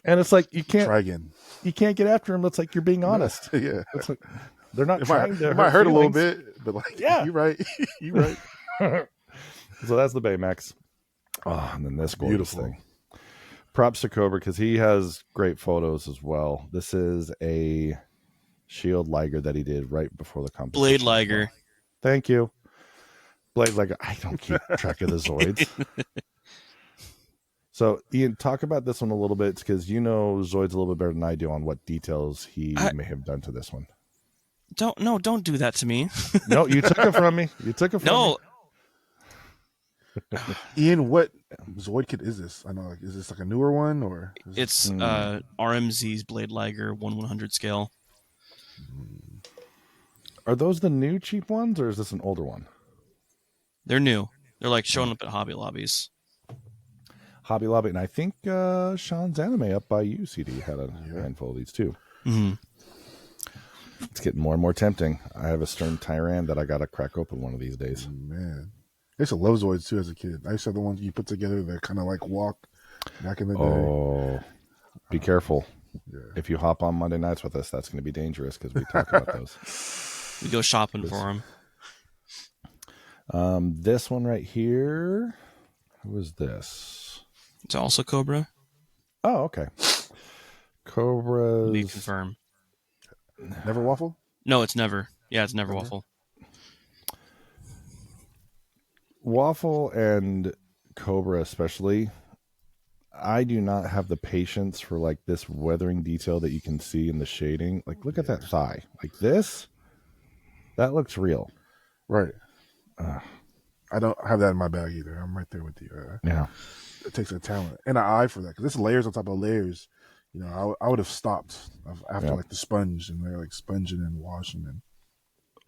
and it's like you can't try again. You can't get after him. It's like you're being honest. Yeah. It's like, they're not trying to. It might hurt a little bit, but you're right. You're right. So that's the Baymax. Oh, and then this gorgeous Beautiful thing. Props to Cobra because he has great photos as well. This is a Shield Liger that he did right before the competition. Blade Liger. Thank you. Blade Liger. I don't keep track of the Zoids. So, Ian, talk about this one a little bit because you know Zoids a little bit better than I do on what details he may have done to this one. Don't do that to me. No, you took it from me. You took it from me. Ian, what Zoid kit is this? I know, is this like a newer one or? It's RMZ's Blade Liger 1/100 scale. Are those the new cheap ones, or is this an older one? They're new. They're like showing up at Hobby Lobbies. Hobby Lobby, and I think Sean's Anime up by you, CD, had a handful of these too. Mm-hmm. It's getting more and more tempting. I have a Stern Tyran that I got to crack open one of these days. Man, I used to love Zoids too as a kid. I used to have the ones you put together that kind of like walk back in the day. Oh, be careful. Yeah. If you hop on Monday nights with us, that's going to be dangerous because we talk about those. We go shopping for them. This one right here. Who is this? It's also Cobra. Oh, okay. Cobra's. We confirm. Never waffle? No, it's never. Yeah, it's never waffle. Waffle and Cobra especially. I do not have the patience for like this weathering detail that you can see in the shading. Like, look at that thigh. Like this. That looks real. Right. I don't have that in my bag either. I'm right there with you. Yeah. It takes a talent and an eye for that because it's layers on top of layers. You know, I would have stopped after like the sponge, and they're like sponging and washing and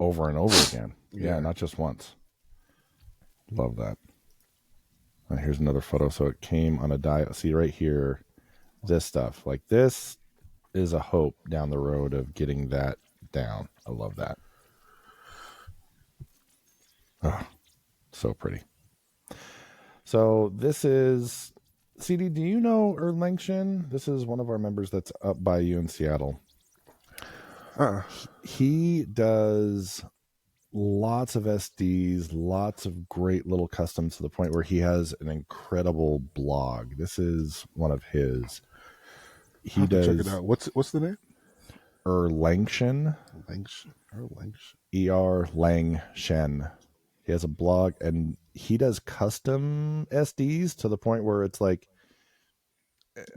over and over again. Yeah, not just once. Love that. And here's another photo. So it came on a die. See right here, this stuff. Like this is a hope down the road of getting that down. I love that. Oh, So pretty. So this is CD. Do you know Erlangshin? This is one of our members that's up by you in Seattle. He does lots of SDs, lots of great little customs to the point where he has an incredible blog. This is one of his. He does. Check it out. What's the name? Erlangshin. Erlangshin. He has a blog and he does custom SDs to the point where it's like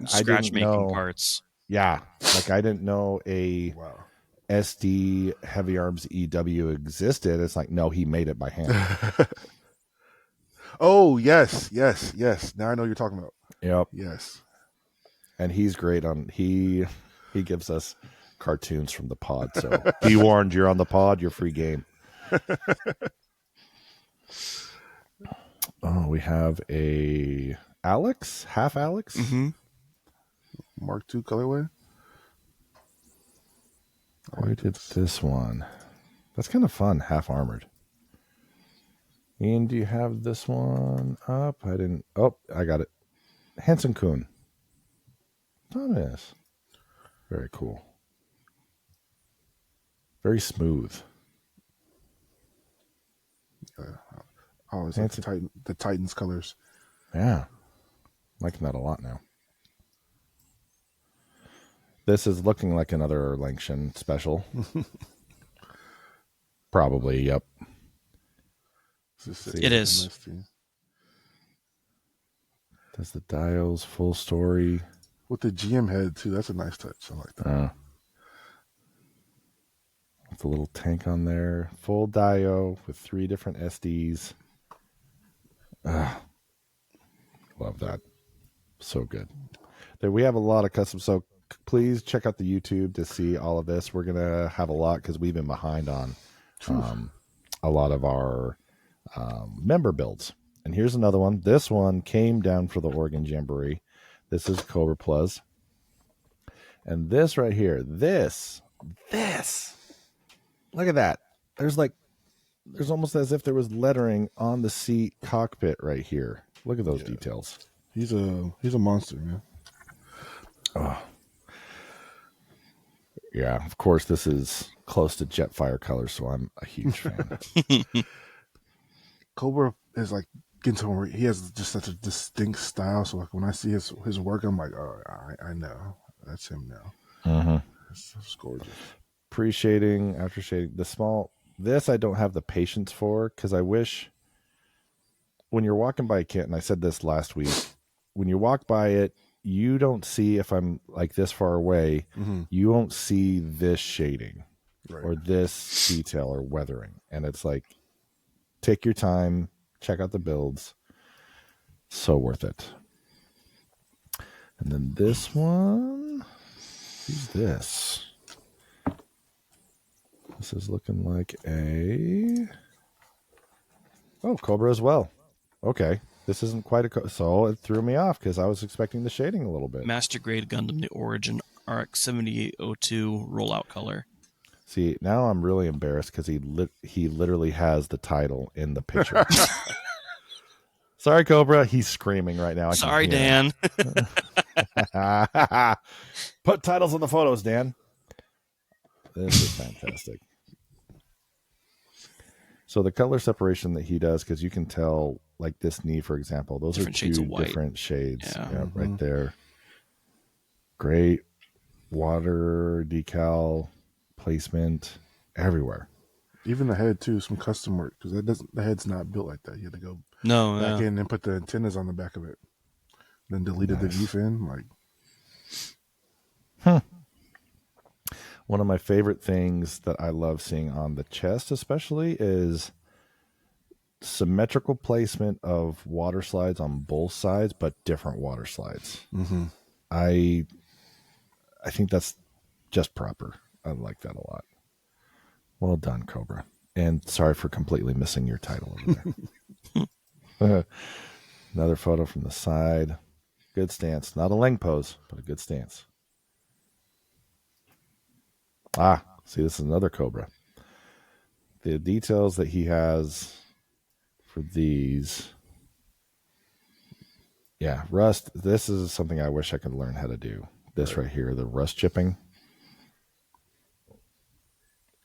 Scratch making parts. Yeah, like I didn't know a SD Heavy Arms EW existed. It's like, no, he made it by hand. Oh, yes. Now I know what you're talking about. Yep. Yes. And he's great on he gives us cartoons from the pod. So be warned, you're on the pod, you're free game. Oh, we have a Alex, half Alex. Mm-hmm. Mark II colorway. Who did this one? That's kind of fun, half armored. Ian, do you have this one up? I didn't. Oh, I got it. Hansen Kuhn. Thomas. Very cool. Very smooth. Always like the Titans colors. Yeah. Liking that a lot now. This is looking like another Erlangshin special. Probably, yep. It is. Does the dials full story. With the GM head, too. That's a nice touch. I like that. With a little tank on there. Full dio with 3 different SDs. Love that. So good. There, we have a lot of custom. So please check out the YouTube to see all of this. We're going to have a lot because we've been behind on a lot of our member builds. And here's another one. This one came down for the Oregon Jamboree. This is Cobra Plus. And this right here, this, look at that. There's almost as if there was lettering on the seat cockpit right here. Look at those details. He's a monster, man. Oh. Yeah, of course, this is close to Jetfire colors, so I'm a huge fan. Cobra is like getting to where he has just such a distinct style. So like when I see his work, I'm like, oh, I know that's him now. Mm-hmm. It's gorgeous. Appreciating after shading the small. This I don't have the patience for because I wish when you're walking by a kit, and I said this last week, when you walk by it, you don't see if I'm like this far away, you won't see this shading or this detail or weathering. And it's like, take your time, check out the builds. So worth it. And then this one, who's this? This is looking like Cobra as well. Okay. This isn't quite so it threw me off because I was expecting the shading a little bit. Master Grade Gundam, the Origin RX 7802 rollout color. See, now I'm really embarrassed because he literally has the title in the picture. Sorry, Cobra. He's screaming right now. Sorry, Dan. Put titles on the photos, Dan. This is fantastic. So the color separation that he does, because you can tell, like this knee, for example, those different are shades two of white. Different shades. Yeah, right there. Great water decal placement everywhere. Even the head too, some custom work because the head's not built like that. You had to go back in and put the antennas on the back of it, then deleted the view fin. One of my favorite things that I love seeing on the chest, especially, is symmetrical placement of water slides on both sides, but different water slides. I think that's just proper. I like that a lot. Well done, Cobra. And sorry for completely missing your title over there. Another photo from the side. Good stance. Not a leg pose, but a good stance. See, this is another Cobra. The details that he has for these. Yeah, rust. This is something I wish I could learn how to do. This right here, the rust chipping.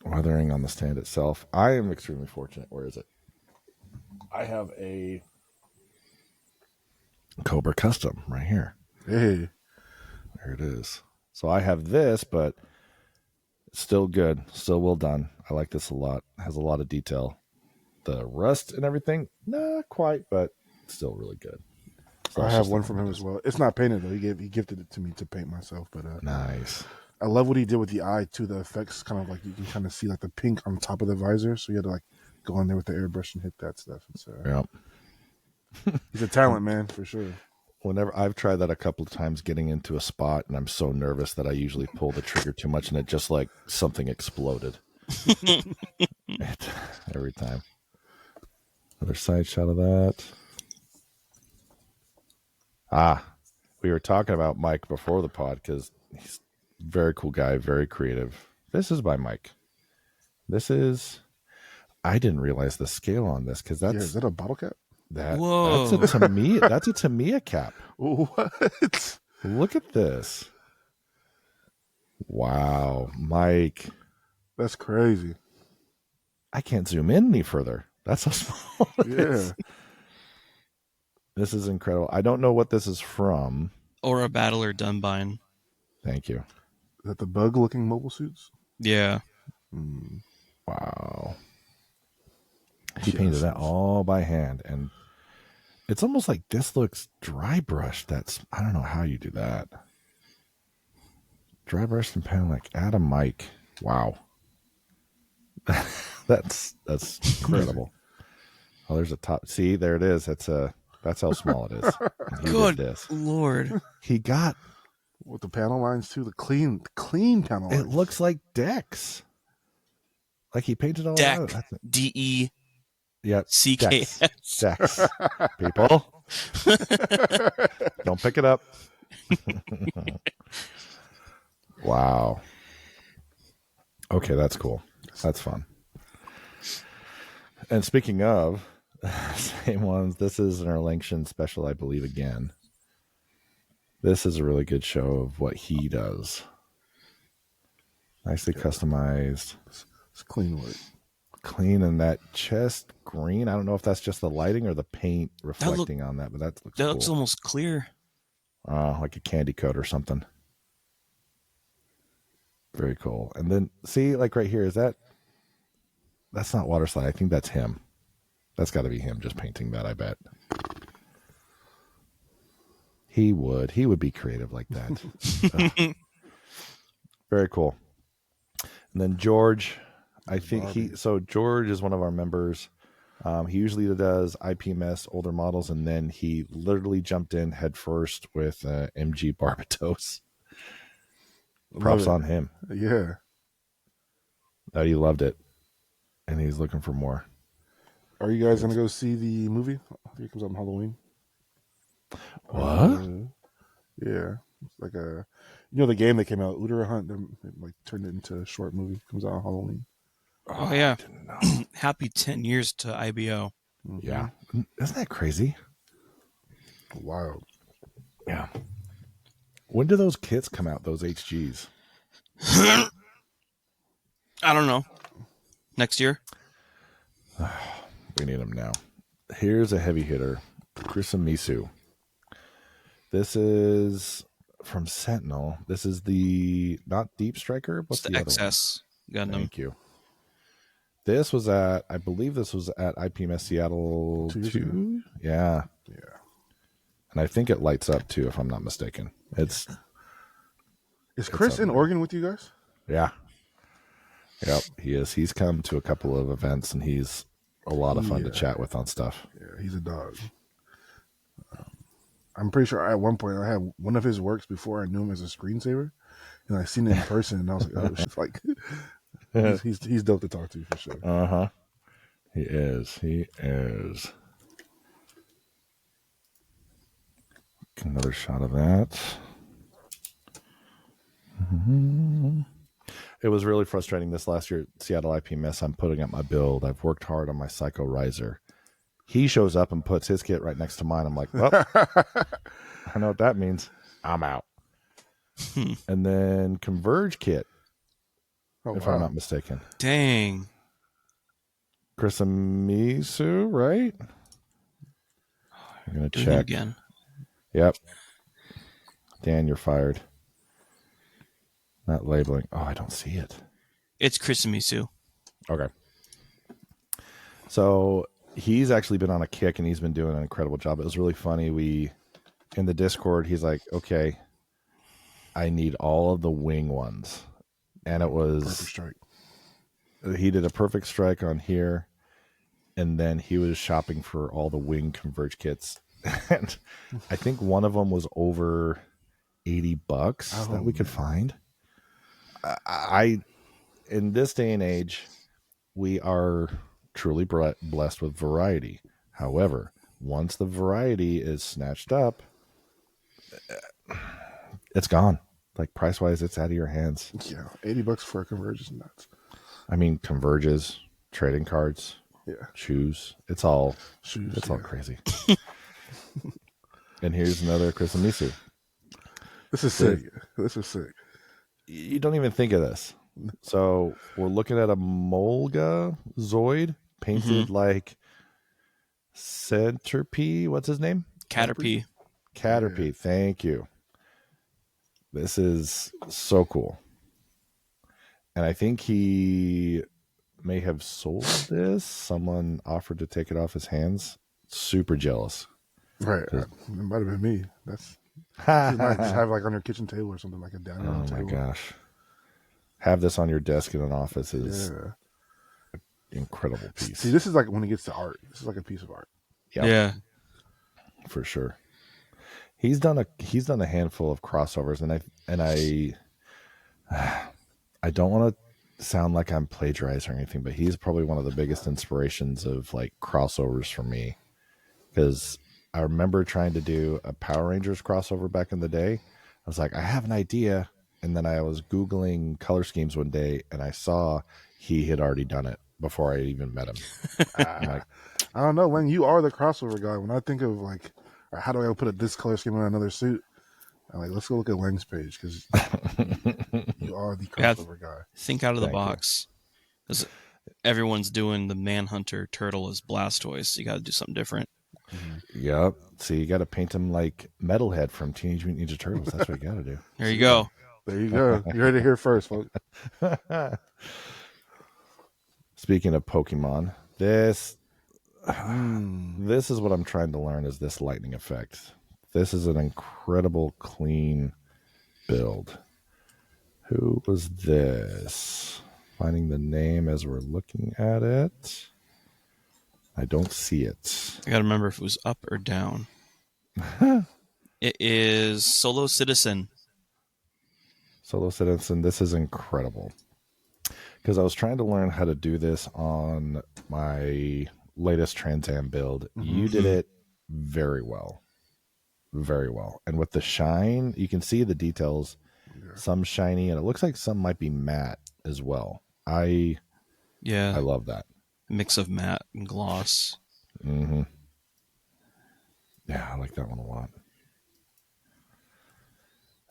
Weathering on the stand itself. I am extremely fortunate. Where is it? I have a Cobra Custom right here. Hey. There it is. So I have this, but it's still good. Still well done. I like this a lot. It has a lot of detail. The rust and everything, not quite, but still really good. So I have one from him as well. It's not painted though. He gifted it to me to paint myself. But nice. I love what he did with the eye too. The effects, kind of like you can kind of see like the pink on top of the visor. So you had to like go in there with the airbrush and hit that stuff. It's, he's a talent, man, for sure. Whenever I've tried that a couple of times, getting into a spot, and I'm so nervous that I usually pull the trigger too much, and it just like something exploded. Every time. Another side shot of that. We were talking about Mike before the pod because he's a very cool guy, very creative. This is by Mike. I didn't realize the scale on this because that's. Is that a bottle cap? Whoa. That's a Tamiya. That's a Tamiya cap. What? Look at this. Wow, Mike. That's crazy. I can't zoom in any further. That's how small it is. This is incredible. I don't know what this is from. Or a Battler Dunbine. Thank you. Is that the bug-looking mobile suits? Yeah. Wow. He painted that all by hand, and it's almost like this looks dry brushed. I don't know how you do that. Dry brushed and pen like Adam Mike. Wow. That's incredible. Oh, there's a top. See, there it is. That's how small it is. Good Lord. He got with the panel lines too. The clean panel lines. It looks like decks. Like he painted all Deck. out. DE. Yep. CKS. Decks. People. Don't pick it up. Wow. Okay, that's cool. That's fun. And speaking of same ones, this is an Erlangton special, I believe, again. This is a really good show of what he does. Nicely customized. It's clean work. Clean, and that chest green. I don't know if that's just the lighting or the paint reflecting on that, but that looks cool. Looks almost clear. Like a candy coat or something. Very cool. And then see, like right here, that's not water slide. I think that's him. That's got to be him just painting that, I bet. He would be creative like that. Very cool. And then George, I think George is one of our members. He usually does IPMS older models, and then he literally jumped in head first with MG Barbatos. Props on him. Yeah. He loved it, and he's looking for more. Are you guys gonna go see the movie? I think it comes out on Halloween. What? Yeah, it's like the game that came out, Udara Hunt. They like turned it into a short movie. Comes out on Halloween. Oh yeah. Happy 10 years to IBO. Mm-hmm. Yeah, isn't that crazy? Wild. Yeah. When do those kits come out? Those HGs? I don't know. Next year? We need them now. Here's a heavy hitter. Krisamisu. This is from Sentinel. This is the, not Deep Striker, but the XS Gundam. Thank you. This was at, I believe this was at IPMS Seattle 2. Yeah. Yeah. And I think it lights up too, if I'm not mistaken. Is Chris in Oregon with you guys? Yeah. Yep, he is. He's come to a couple of events, and he's a lot of fun to chat with on stuff. Yeah, he's a dog. I'm pretty sure at one point I had one of his works before I knew him as a screensaver, and I seen it in person, and I was like, oh, shit. Like, he's dope to talk to for sure. Uh-huh. He is. Another shot of that. Mm-hmm. It was really frustrating this last year at Seattle IPMS. I'm putting up my build. I've worked hard on my Psycho Riser. He shows up and puts his kit right next to mine. I'm like, well, I know what that means. I'm out. And then Converge kit, if I'm not mistaken. Dang. Chrisamisu, right? I'm going to Doing it check. again. Yep. Dan, you're fired. Not labeling. Oh, I don't see it. It's Chrisamisu. Okay. So he's actually been on a kick and he's been doing an incredible job. It was really funny. In the Discord, he's like, okay, I need all of the wing ones. And it was Perfect strike. He did a perfect strike on here. And then he was shopping for all the wing Converge kits. And I think one of them was over $80 that we could find. I in this day and age, we are truly blessed with variety. However, once the variety is snatched up, it's gone. Like price wise, it's out of your hands. Yeah, $80 for a Converge is nuts. I mean, Converges, trading cards, shoes. It's all shoes. It's all crazy. And here's another Chrisamisu. This is sick. This is sick. You don't even think of this. So we're looking at a Molga Zoid painted like Centerpie. What's his name? Caterpie. Caterpie. Yeah. Thank you. This is so cool. And I think he may have sold this. Someone offered to take it off his hands. Super jealous. Right. It might have been me. You might just have like on your kitchen table or something, like a dining room table. Oh my gosh. Have this on your desk in an office is an incredible piece. See, this is like when it gets to art. This is like a piece of art. Yep. Yeah. For sure. He's done a handful of crossovers, and I don't want to sound like I'm plagiarizing or anything, but he's probably one of the biggest inspirations of like crossovers for me. Because I remember trying to do a Power Rangers crossover back in the day. I was like, I have an idea. And then I was Googling color schemes one day and I saw he had already done it before I even met him. I don't know, Len, you are the crossover guy. When I think of like, how do I put this color scheme on another suit? I'm like, let's go look at Len's page because you are the crossover guy. Think out of the box. Because everyone's doing the Manhunter turtle as Blastoise. So you got to do something different. Mm-hmm. Yep. So you got to paint him like Metalhead from Teenage Mutant Ninja Turtles. That's what you got to do. There you go. There you go. You heard it here first, folks. Speaking of Pokemon, this is what I'm trying to learn is this lightning effect. This is an incredible clean build. Who was this? Finding the name as we're looking at it. I don't see it. I got to remember if it was up or down. It is Solo Citizen. Solo Citizen, this is incredible. Because I was trying to learn how to do this on my latest Trans Am build. Mm-hmm. You did it very well. Very well. And with the shine, you can see the details. Yeah. Some shiny, and it looks like some might be matte as well. I love that. Mix of matte and gloss. Mm-hmm. Yeah, I like that one a lot.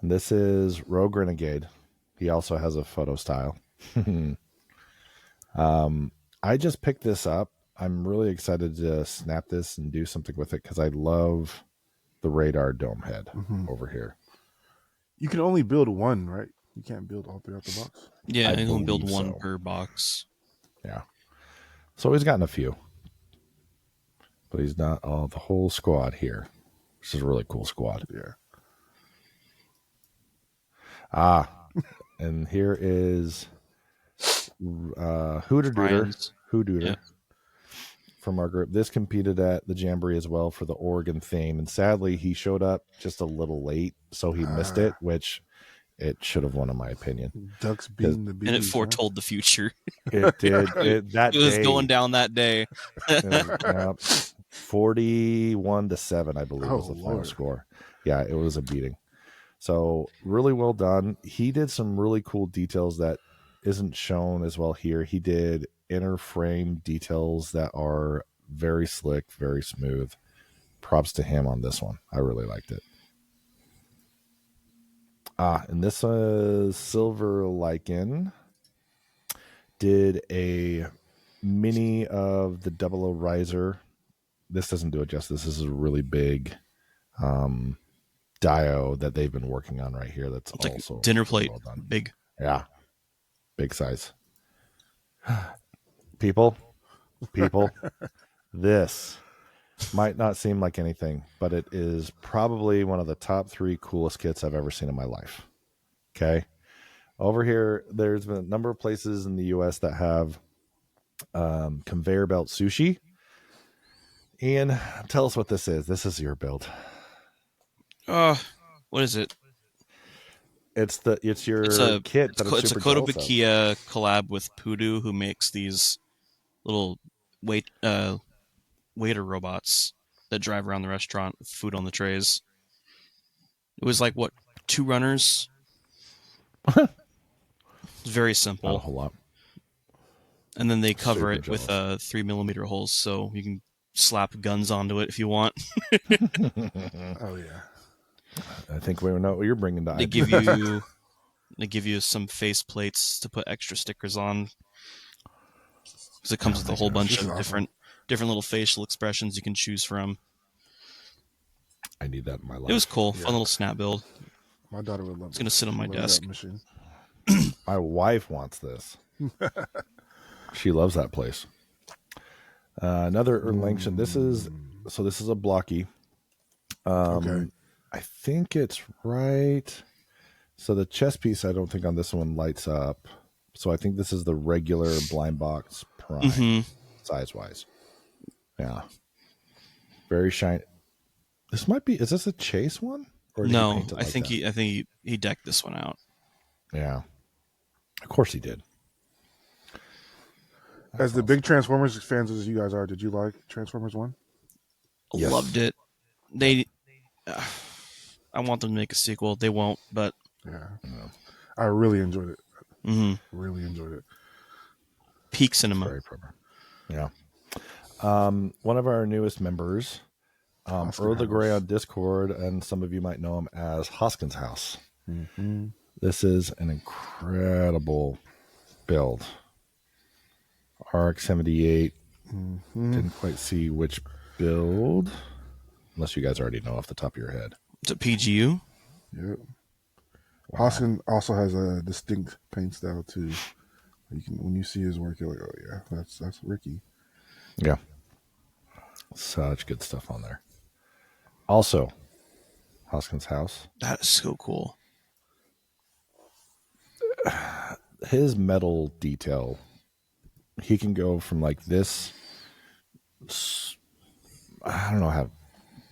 And this is Rogue Renegade. He also has a photo style. I just picked this up. I'm really excited to snap this and do something with it because I love the radar dome head over here. You can only build one, right? You can't build all three out the box. Yeah, you can build one per box. Yeah. So he's gotten a few. But he's not the whole squad here. Which is a really cool squad. Yeah. And here is Hooter Dooter from our group. This competed at the Jamboree as well for the Oregon theme. And sadly, he showed up just a little late, so he missed it, which it should have won in my opinion. Ducks beating the bees. And it foretold the future. It did. It was going down that day. 41-7, I believe, was the final score. Yeah, it was a beating. So really well done. He did some really cool details that isn't shown as well here. He did inner frame details that are Very slick, very smooth. Props to him on this one. I really liked it. And this Silver Lichen did a mini of the Double O Riser. This doesn't do it justice. This is a really big dio that they've been working on right here. That's It's also like dinner really plate, well done. big. Yeah, big size. People, this might not seem like anything, but it is probably one of the top 3 coolest kits I've ever seen in my life. Okay. Over here, there's been a number of places in the U.S. that have conveyor belt sushi. Ian, tell us what this is. This is your build. What is it? It's your kit, it's but it's a Kotobukiya collab with Pudu, who makes these little waiter robots that drive around the restaurant with food on the trays. It was like, what, 2 runners? It's very simple. Not a whole lot. And then they cover Super it with jealous. 3mm holes, so you can slap guns onto it if you want. Oh yeah. I think we know what you're bringing to They IP. give you some face plates to put extra stickers on, because it comes with a whole bunch of awesome. different little facial expressions you can choose from. I need that in my life. It was cool, fun little snap build. My daughter would love it. It's gonna sit on my desk. Machine. My wife wants this. She loves that place. Another Erlangchen. This is a blocky. Okay. I think it's right. So the chest piece, I don't think on this one lights up. So I think this is the regular blind box prime size wise. Yeah. Very shiny. This might be. Is this a chase one? Or did No, he paint it I think that? he decked this one out. Yeah. Of course he did. As the big Transformers fans as you guys are, did you like Transformers 1? Yes. Loved it. They, I want them to make a sequel. They won't, but Yeah. I really enjoyed it. Really enjoyed it. Peak cinema. Very proper. Yeah. One of our newest members, Earl the Grey on Discord, and some of you might know him as Hoskins House. Mm-hmm. This is an incredible build. RX-78. Didn't quite see which build, unless you guys already know off the top of your head. Is it PGU? Yep. Wow. Hoskins also has a distinct paint style too. You can, when you see his work, you're like, oh yeah, that's Ricky. Yeah. Such good stuff on there. Also, Hoskins House. That is so cool. His metal detail, he can go from like this, I don't know how,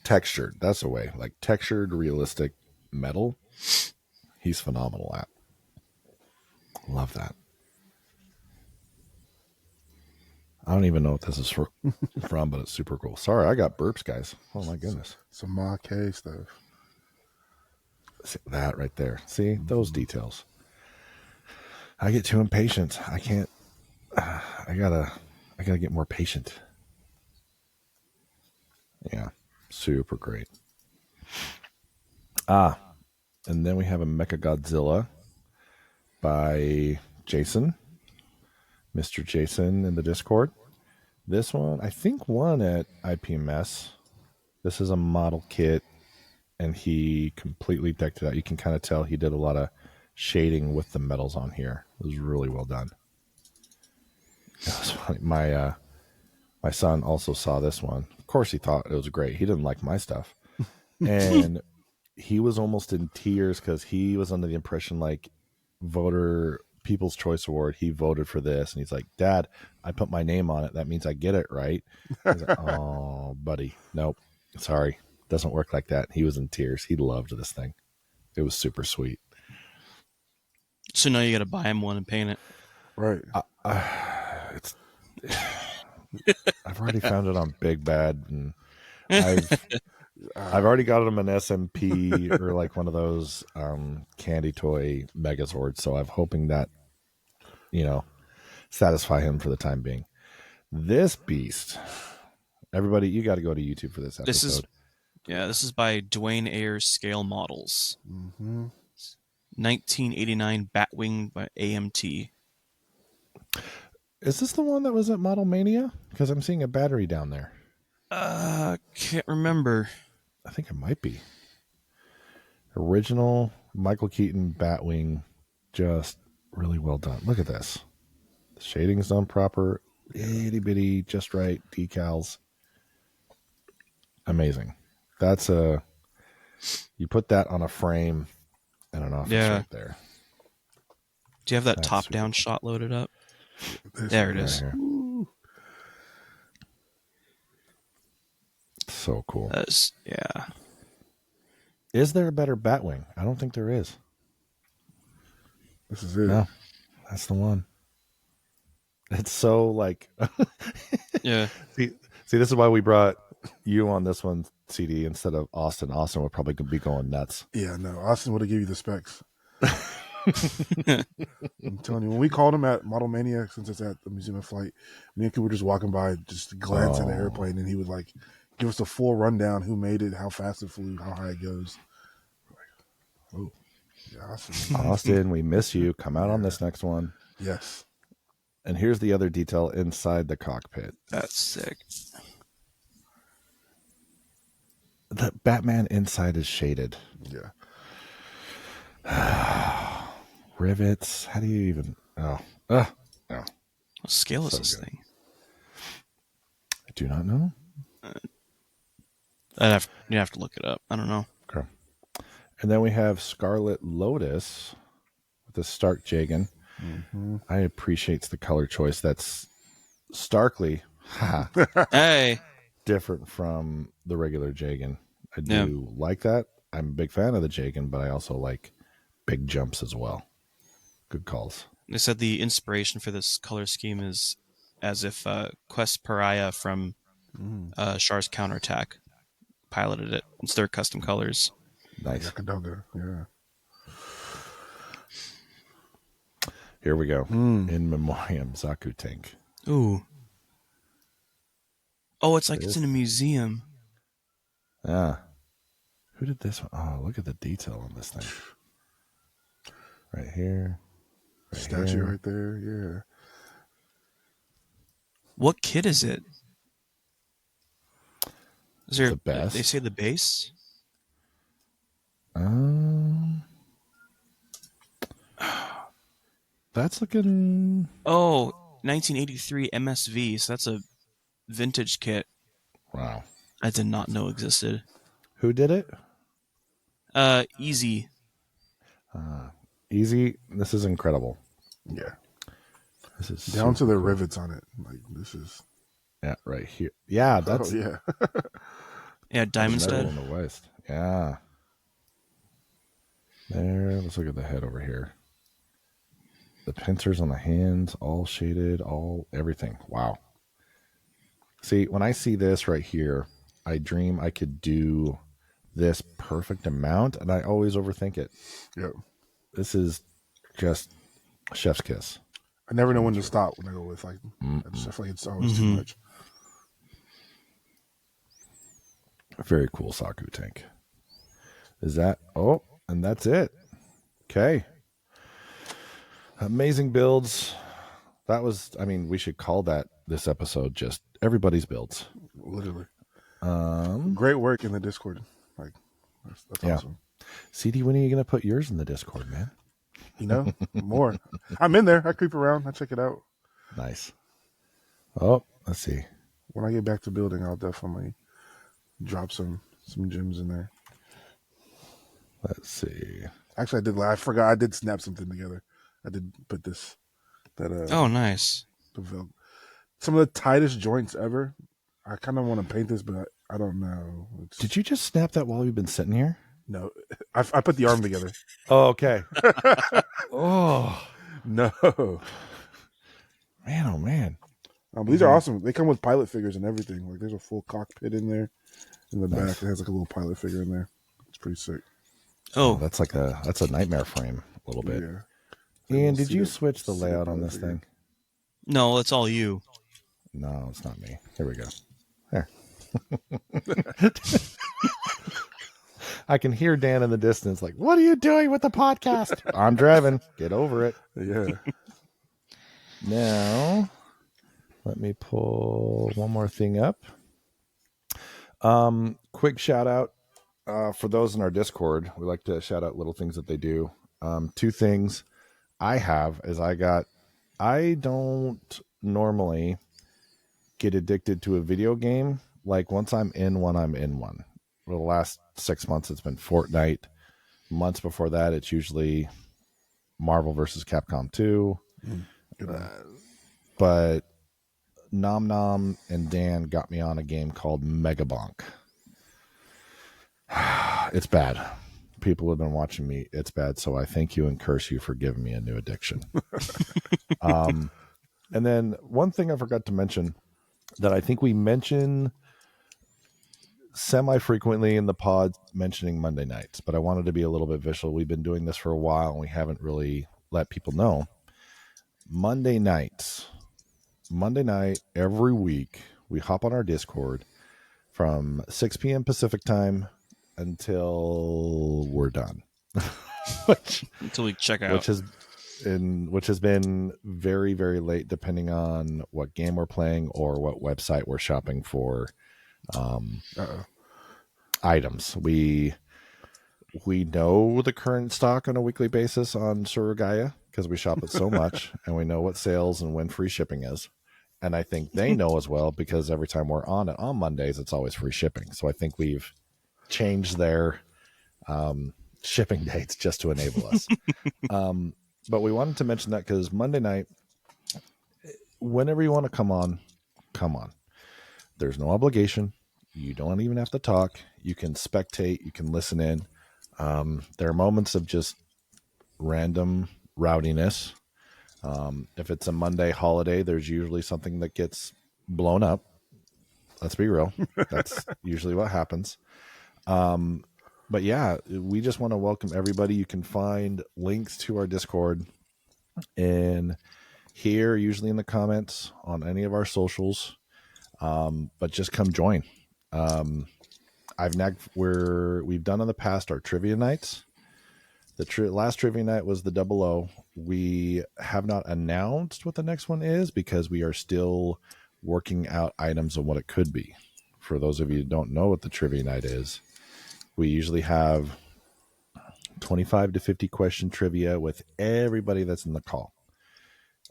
textured, that's the way, like textured, realistic metal. He's phenomenal at. Love that. I don't even know what this is from, but it's super cool. Sorry, I got burps, guys. Oh my goodness. Some Ma K stuff. See, that right there. See, those details. I get too impatient. I can't. I gotta get more patient. Yeah, super great. And then we have a Mecha Godzilla by Jason, Mr. Jason in the Discord. This one, I think, won at IPMS. This is a model kit, and he completely decked it out. You can kind of tell he did a lot of shading with the metals on here. It was really well done. It was funny. My son also saw this one. Of course, he thought it was great. He didn't like my stuff, and he was almost in tears because he was under the impression, like, People's Choice Award, he voted for this, and he's like, Dad, I put my name on it. That means I get it, right? He's like, oh, buddy, nope, sorry, doesn't work like that. He was in tears. He loved this thing. It was super sweet. So now you got to buy him one and paint it. Right. I've already found it on Big Bad, and I've already got him an SMP or like one of those candy toy Megazords, so I'm hoping that, satisfy him for the time being. This beast Everybody, you got to go to YouTube for this This is episode. this is by Dwayne Ayers Scale Models. Mm-hmm. 1989 Batwing by AMT. Is this the one that was at Model Mania? Because I'm seeing a battery down there. Can't remember. I think it might be. Original Michael Keaton Batwing. Just really well done. Look at this. The shading's done proper. Itty bitty, just right. Decals. Amazing. That's you put that on a frame and an office right there. Do you have that That's top-down shot loaded up? There it is. Right, so cool. Yeah. Is there a better Batwing? I don't think there is. This is it. No, that's the one. It's so like. Yeah. See, this is why we brought you on this one, CD, instead of Austin. Austin would probably be going nuts. Yeah, no. Austin would have given you the specs. I'm telling you, when we called him at Model Mania, since it's at the Museum of Flight, me and Cooper were just walking by, just glance at the airplane, and he would like give us a full rundown: who made it, how fast it flew, how high it goes. Like, oh, yeah, Austin, we miss you. Come out on this next one. Yes. And here's the other detail inside the cockpit. That's sick. The Batman inside is shaded. Yeah. Rivets. How do you even? No. What scale is this good. thing? I do not know. You'd have to look it up. I don't know. Okay. And then we have Scarlet Lotus with the Stark Jagan. Mm-hmm. I appreciate the color choice. That's starkly Hey. different from the regular Jagan. I do like that. I'm a big fan of the Jagan, but I also like big jumps as well. Good calls. They said the inspiration for this color scheme is as if Quest Pariah from Char's Counterattack piloted it. It's their custom colors. Nice. Yakadoga, yeah. Here we go. In Memoriam, Zaku Tank. Ooh. Oh, it's like it's in a museum. Ah. Who did this one? Oh, look at the detail on this thing. Right here. Statue right there, yeah. What kit is it? Is there The best. They say the base? That's looking. Oh, 1983 MSV. So that's a vintage kit. Wow. I did not know existed. Who did it? Easy. Easy. This is incredible. Yeah. This is Down to super the cool. rivets on it. Like, this is. Yeah, right here. Yeah, that's. Oh, yeah. Yeah, diamond metal stud. in the waist. Yeah. There. Let's look at the head over here. The pincers on the hands, all shaded, everything. Wow. See, when I see this right here, I dream I could do this perfect amount, and I always overthink it. Yep. This is just chef's kiss. I never know when to stop when I go with, like, I feel like it's always too much. Very cool Saku tank. Is that? Oh, and that's it. Okay. Amazing builds. That was, I mean, we should call that this episode just everybody's builds. Literally. Great work in the Discord. Like, that's awesome. CD, when are you going to put yours in the Discord, man? You know, more. I'm in there. I creep around. I check it out. Nice. Oh, let's see. When I get back to building, I'll definitely drop some gems in there. Let's see. Actually, I forgot. I did snap something together. I did put this. Oh, nice. Some of the tightest joints ever. I kind of want to paint this, but I don't know. Did you just snap that while we've been sitting here? No, I put the arm together. Oh, okay. Oh, No. man, oh, man. These are awesome. They come with pilot figures and everything. Like, there's a full cockpit in there. In the back, it has like a little pilot figure in there. It's pretty sick. Oh, That's a nightmare frame a little bit. Yeah. Ian, did you switch the layout on this thing? no, it's all you. No, it's not me. Here we go. There. I can hear Dan in the distance, like, "What are you doing with the podcast?" I'm driving. Get over it. Yeah. Now, let me pull one more thing up. Quick shout out for those in our Discord. We like to shout out little things that they do. Two things I have is I don't normally get addicted to a video game. Like once I'm in one, I'm in one. For the last 6 months, it's been Fortnite. Months before that, it's usually Marvel versus Capcom 2. Good one. But Nom Nom and Dan got me on a game called Megabonk. It's bad. People have been watching me. It's bad. So I thank you and curse you for giving me a new addiction. And then one thing I forgot to mention that I think we mention semi-frequently in the pod, mentioning Monday nights, but I wanted to be a little bit visual. We've been doing this for a while and we haven't really let people know. Monday night, every week, we hop on our Discord from 6 p.m. Pacific time until we're done. Until we check out. Which has been very, very late, depending on what game we're playing or what website we're shopping for items. We know the current stock on a weekly basis on Surugaya because we shop it so much, and we know what sales and when free shipping is. And I think they know as well because every time we're on it on Mondays, it's always free shipping. So I think we've changed their shipping dates just to enable us. But we wanted to mention that because Monday night, whenever you want to come on. There's no obligation. You don't even have to talk. You can spectate. You can listen in. There are moments of just random rowdiness. If it's a Monday holiday, there's usually something that gets blown up. Let's be real. That's usually what happens. But yeah, we just want to welcome everybody. You can find links to our Discord in here, usually in the comments on any of our socials. But just come join. We've done in the past our trivia nights. The last trivia night was the 00. We have not announced what the next one is because we are still working out items of what it could be. For those of you who don't know what the trivia night is, we usually have 25 to 50 question trivia with everybody that's in the call.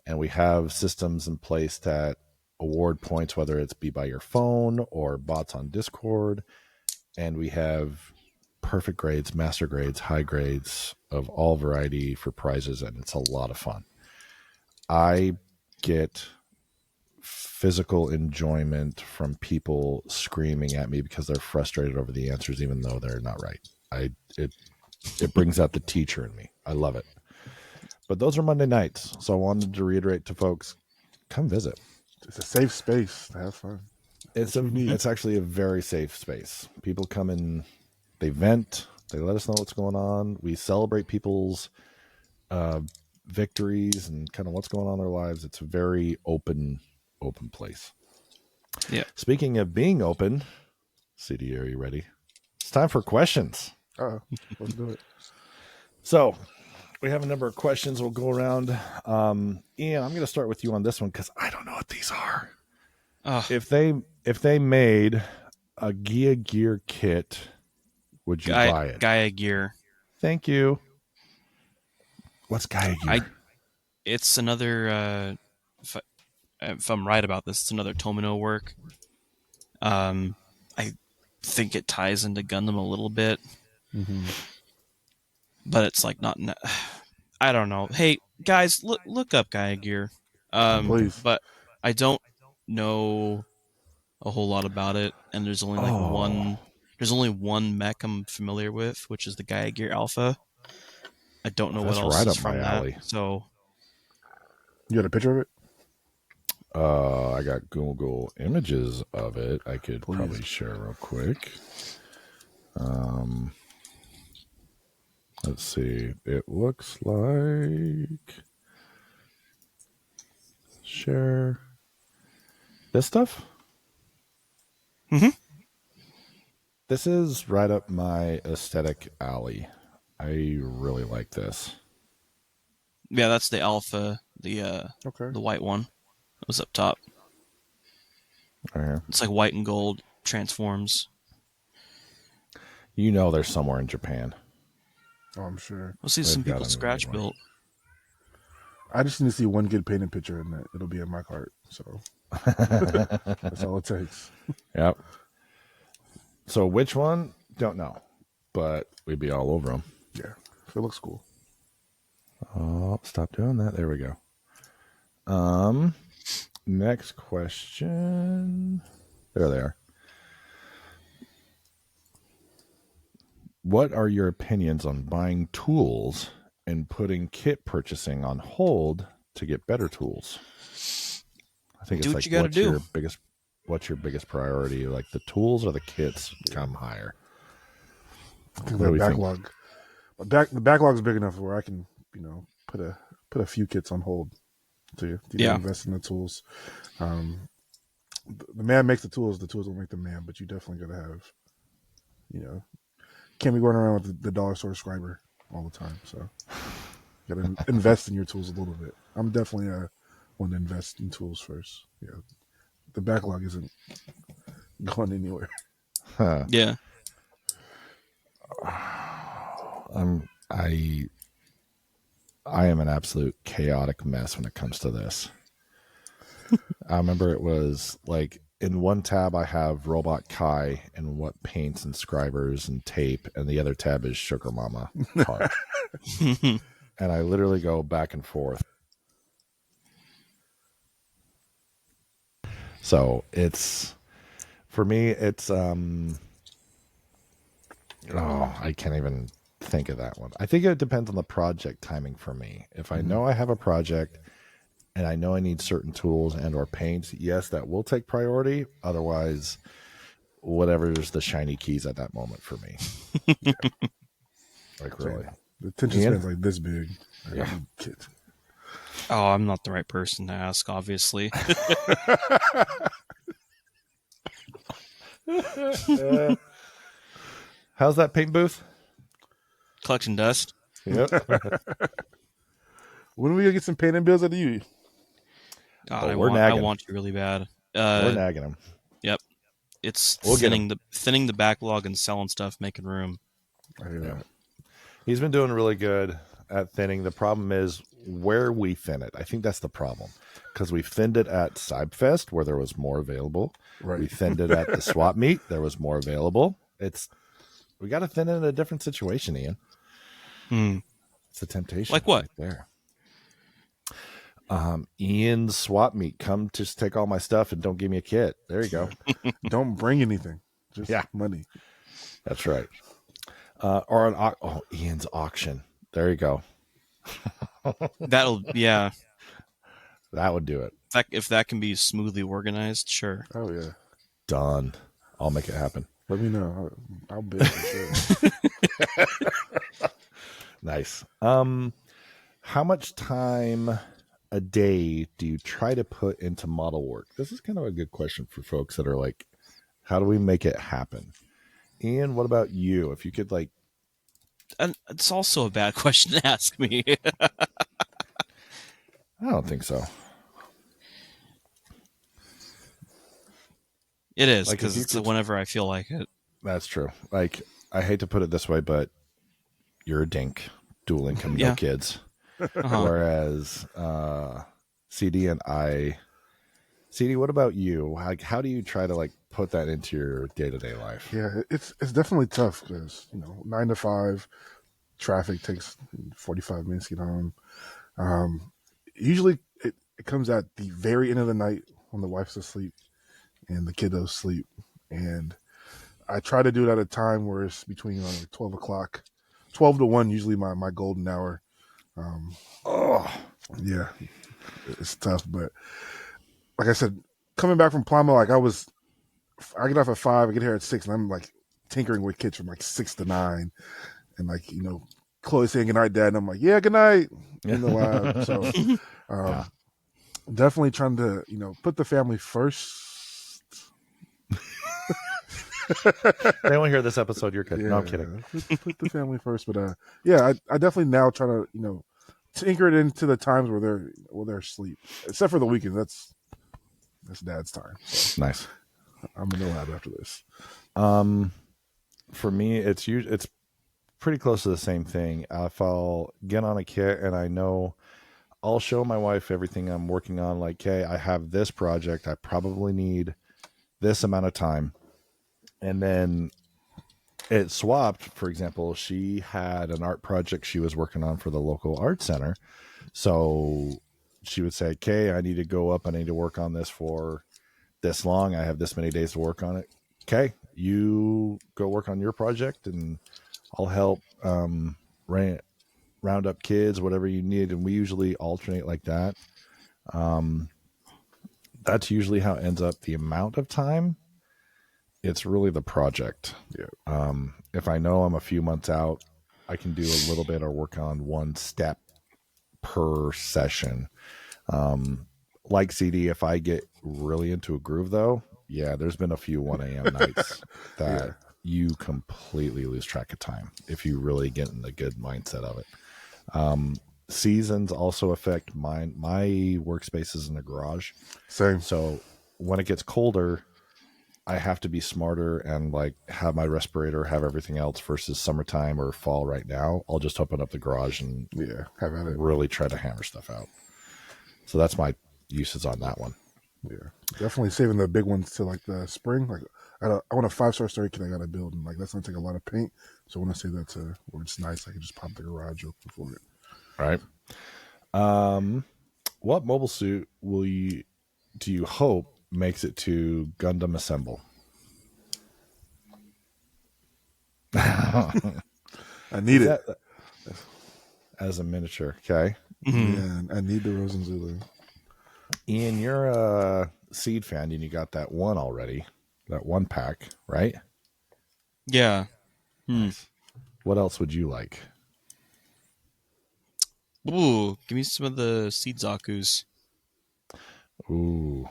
And we have systems in place that award points, whether it's be by your phone or bots on Discord. And we have perfect grades, master grades, high grades of all variety for prizes, and it's a lot of fun. I get physical enjoyment from people screaming at me because they're frustrated over the answers, even though they're not right. It brings out the teacher in me. I love it. But those are Monday nights, so I wanted to reiterate to folks, come visit. It's a safe space to have fun. It's actually a very safe space. People come in, they vent, they let us know what's going on. We celebrate people's victories and kind of what's going on in their lives. It's a very open place. Yeah. Speaking of being open, CD, are you ready? It's time for questions. Let's do it. So we have a number of questions. We'll go around. Ian, I'm going to start with you on this one because I don't know what these are. If they made a Gear kit, would you buy it? Gaia Gear. Thank you. What's Gaia Gear? It's another. If I'm right about this, it's another Tomino work. I think it ties into Gundam a little bit, but it's like not. I don't know. Hey guys, look up Gaia Gear. Please. But I don't know a whole lot about it, and there's only one. There's only one mech I'm familiar with, which is the Gaia Gear Alpha. I don't know what else right is up from my that. alley. So You got a picture of it? I got Google images of it. I could probably share real quick. Let's see. It looks like share this stuff. This is right up my aesthetic alley. I really like this. Yeah, that's the Alpha, Okay. the white one. It was up top. Right here. It's like white and gold transforms. You know, there's somewhere in Japan. Oh, I'm sure. We'll see They've some got people them scratch everywhere. built. I just need to see one good painted picture, and it'll be in my cart. So that's all it takes. Yep. So which one? Don't know, but we'd be all over them. Yeah, it looks cool. Oh, stop doing that. There we go. Next question. There they are. What are your opinions on buying tools and putting kit purchasing on hold to get better tools? I think Do it's what like you gotta do. what's your biggest priority? Like the tools or the kits come higher? I think What that do we think? backlog. The backlog is big enough where I can, put a few kits on hold to Yeah. invest in the tools. The man makes the tools don't make the man, but you definitely got to have, can't be going around with the dollar store scriber all the time. So you got to invest in your tools a little bit. I'm definitely one to invest in tools first. Yeah, the backlog isn't going anywhere. Huh. Yeah. I am an absolute chaotic mess when it comes to this. I remember it was like in one tab I have Robot Kai and what paints and scribers and tape, and the other tab is Sugar Mama cart. And I literally go back and forth. So it's for me it's I can't even think of that one. I think it depends on the project timing for me. If I know I have a project and I know I need certain tools and or paints, yes, that will take priority. Otherwise, whatever's the shiny keys at that moment for me. Like really. The attention Ian? span's like this big. Yeah. Kit. Oh, I'm not the right person to ask, obviously. How's that paint booth? Collecting dust. Yep. When are we gonna get some painting bills out of you? God, Oh, I we're want nagging. you really bad. We're nagging him. Yep. It's We'll get thinning the backlog and selling stuff, making room. I hear that. He's been doing really good at thinning. The problem is where we thin it. I think that's the problem. Because we thinned it at Cybfest where there was more available. Right. We thinned it at the swap meet. There was more available. We got to thin it in a different situation, Ian. It's a temptation. Like what? Right there. Ian's swap meet. Come just take all my stuff and don't give me a kit. There you go. Don't bring anything. Just money. That's right. Or Ian's auction. There you go. That That would do it. if that can be smoothly organized, sure. Oh yeah. Done. I'll make it happen. Let me know. I'll bid for sure. Nice. How much time a day do you try to put into model work? This is kind of a good question for folks that are like, how do we make it happen? Ian, what about you? If you could And it's also a bad question to ask me. I don't think so. It is, Like, because if you it's could- whenever I feel like it. That's true. Like, I hate to put it this way, but you're a dink, dual income, no Yeah. kids. Uh-huh. Whereas CD and CD, what about you? Like, how do you try to put that into your day-to-day life? Yeah, it's definitely tough because 9 to 5, traffic takes 45 minutes to get home. Usually it comes at the very end of the night when the wife's asleep and the kiddos sleep, and I try to do it at a time where it's between 12 o'clock, 12 to 1, usually my golden hour. Yeah, it's tough, but like I said, coming back from PLAMO, I get off at 5, I get here at 6, and I'm tinkering with kids from 6 to 9, and Chloe saying good night, Dad, and I'm like, yeah, good night in the lab. So definitely trying to put the family first. They won't hear this episode. You're good. No, I'm kidding. Put the family first, but yeah, I definitely now try to tinker it into the times where they're asleep, except for the weekend. That's Dad's time. So Nice. I'm a no lab after this. For me, it's pretty close to the same thing. If I'll get on a kit and I know, I'll show my wife everything I'm working on. Like, hey, I have this project. I probably need this amount of time. And then it swapped. For example, she had an art project she was working on for the local art center. So she would say, okay, I need to go up. I need to work on this for this long. I have this many days to work on it. Okay, you go work on your project and I'll help round up kids, whatever you need. And we usually alternate like that. That's usually how it ends up. The amount of time, it's really the project. Yeah. If I know I'm a few months out, I can do a little bit or work on one step per session. Like CD, if I get really into a groove though, yeah, there's been a few 1 a.m. nights that you completely lose track of time if you really get in the good mindset of it. Seasons also affect my workspaces in the garage. Same. So when it gets colder, I have to be smarter and like have my respirator, have everything else versus summertime or fall right now. I'll just open up the garage and have at it. Really try to hammer stuff out. So that's my uses on that one. Yeah, definitely saving the big ones to like the spring. Like I want a 5-star story kit I gotta build, and like that's gonna take a lot of paint. So I want to save that to where it's nice. I can just pop the garage open for it. Right. What mobile suit do you hope makes it to Gundam Assemble? I need it as a miniature. Okay. Yeah, I need the Rosen Zulu. Ian, you're a Seed fan and you got that one already, that one pack, right? Yeah. Nice. What else would you like? Ooh, give me some of the Seed Zakus. Ooh.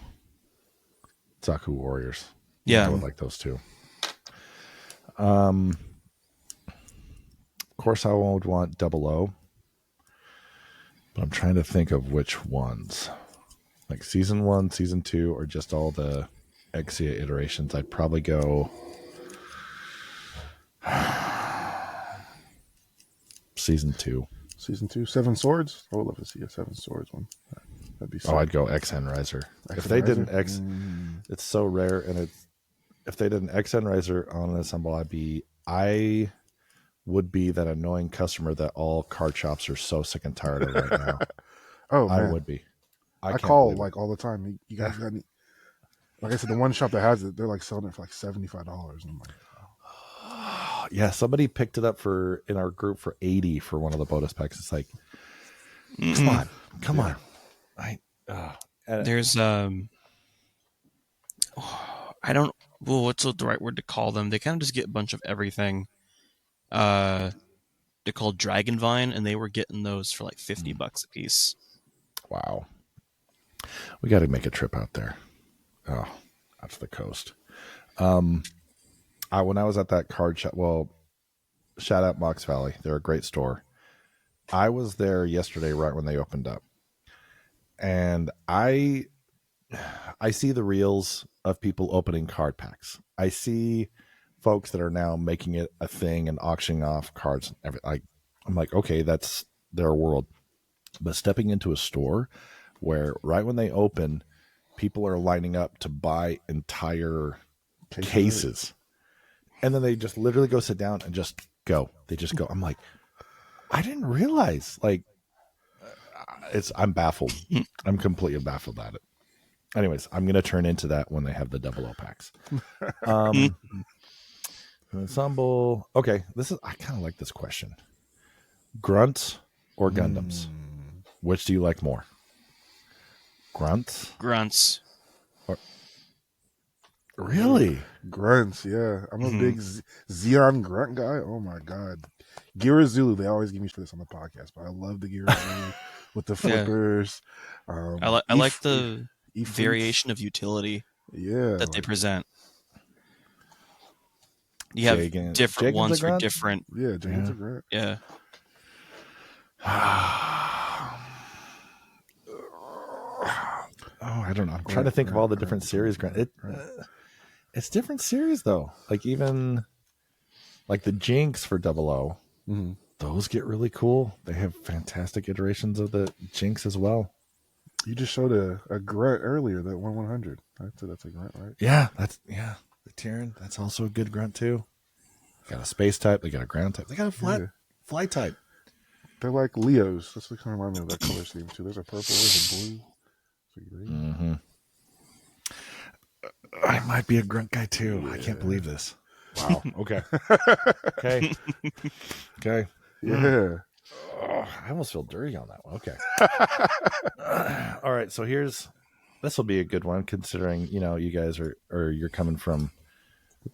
Zaku Warriors. Yeah. I would like those too. Of course, I would want 00. But I'm trying to think of which ones. Like season 1, season 2, or just all the Exia iterations. I'd probably go season 2. Season 2, 7 Swords. I would love to see a 7 Swords one. That'd be sick. Oh, I'd go XN Riser. If they did an X, it's so rare, and if they did an XN Riser on an assemble, I would be that annoying customer that all card shops are so sick and tired of right now. Oh, man. I would be. I call like all the time. You guys got any? Like I said, the one shop that has it, they're like selling it for like $75. And I'm like, oh. Yeah, somebody picked it up in our group for $80 for one of the bonus packs. It's like, come on. There's I don't. Well, what's the right word to call them? They kind of just get a bunch of everything. They're called Dragonvine, and they were getting those for like $50 a piece. Wow. We got to make a trip out there. Oh, out to the coast. When I was at that card shop, well, shout out Mox Valley. They're a great store. I was there yesterday right when they opened up. And I see the reels of people opening card packs. I see folks that are now making it a thing and auctioning off cards. I'm like, okay, that's their world. But stepping into a store where right when they open, people are lining up to buy entire cases. And then they just literally go sit down and just go. They just go. I'm like, I didn't realize. Like, I'm baffled. I'm completely baffled at it. Anyways, I'm going to turn into that when they have the 00 packs. Ensemble. Okay, I kind of like this question. Grunts or Gundams? Which do you like more? Grunts? Grunts. Really? Grunts, yeah. I'm a big Xeon grunt guy. Oh my god. Gira Zulu, they always give me for this on the podcast, but I love the Gira Zulu with the flippers. I like the variation of utility that they present. You have Jagan- different Jagan's a ones for grunt? different. Yeah, Jagan's Yeah. a grant. Yeah. Oh, I don't know. I'm trying to think of all the different series. It's different series though. Like even like the Jinx for Double O. Mm-hmm. Those get really cool. They have fantastic iterations of the Jinx as well. You just showed a grunt earlier, that 1/100. That's a grunt, right? Yeah, the Tyrion. That's also a good grunt too. They got a space type. They got a ground type. They got a fly type. They're like Leos. That's what kind of remind me of that color scheme too. There's a purple, there's a blue. Mm-hmm. I might be a grunt guy too. Yeah. I can't believe this. Wow. Okay. Okay. Yeah. Oh, I almost feel dirty on that one. Okay. All right. So this will be a good one considering, you guys you're coming from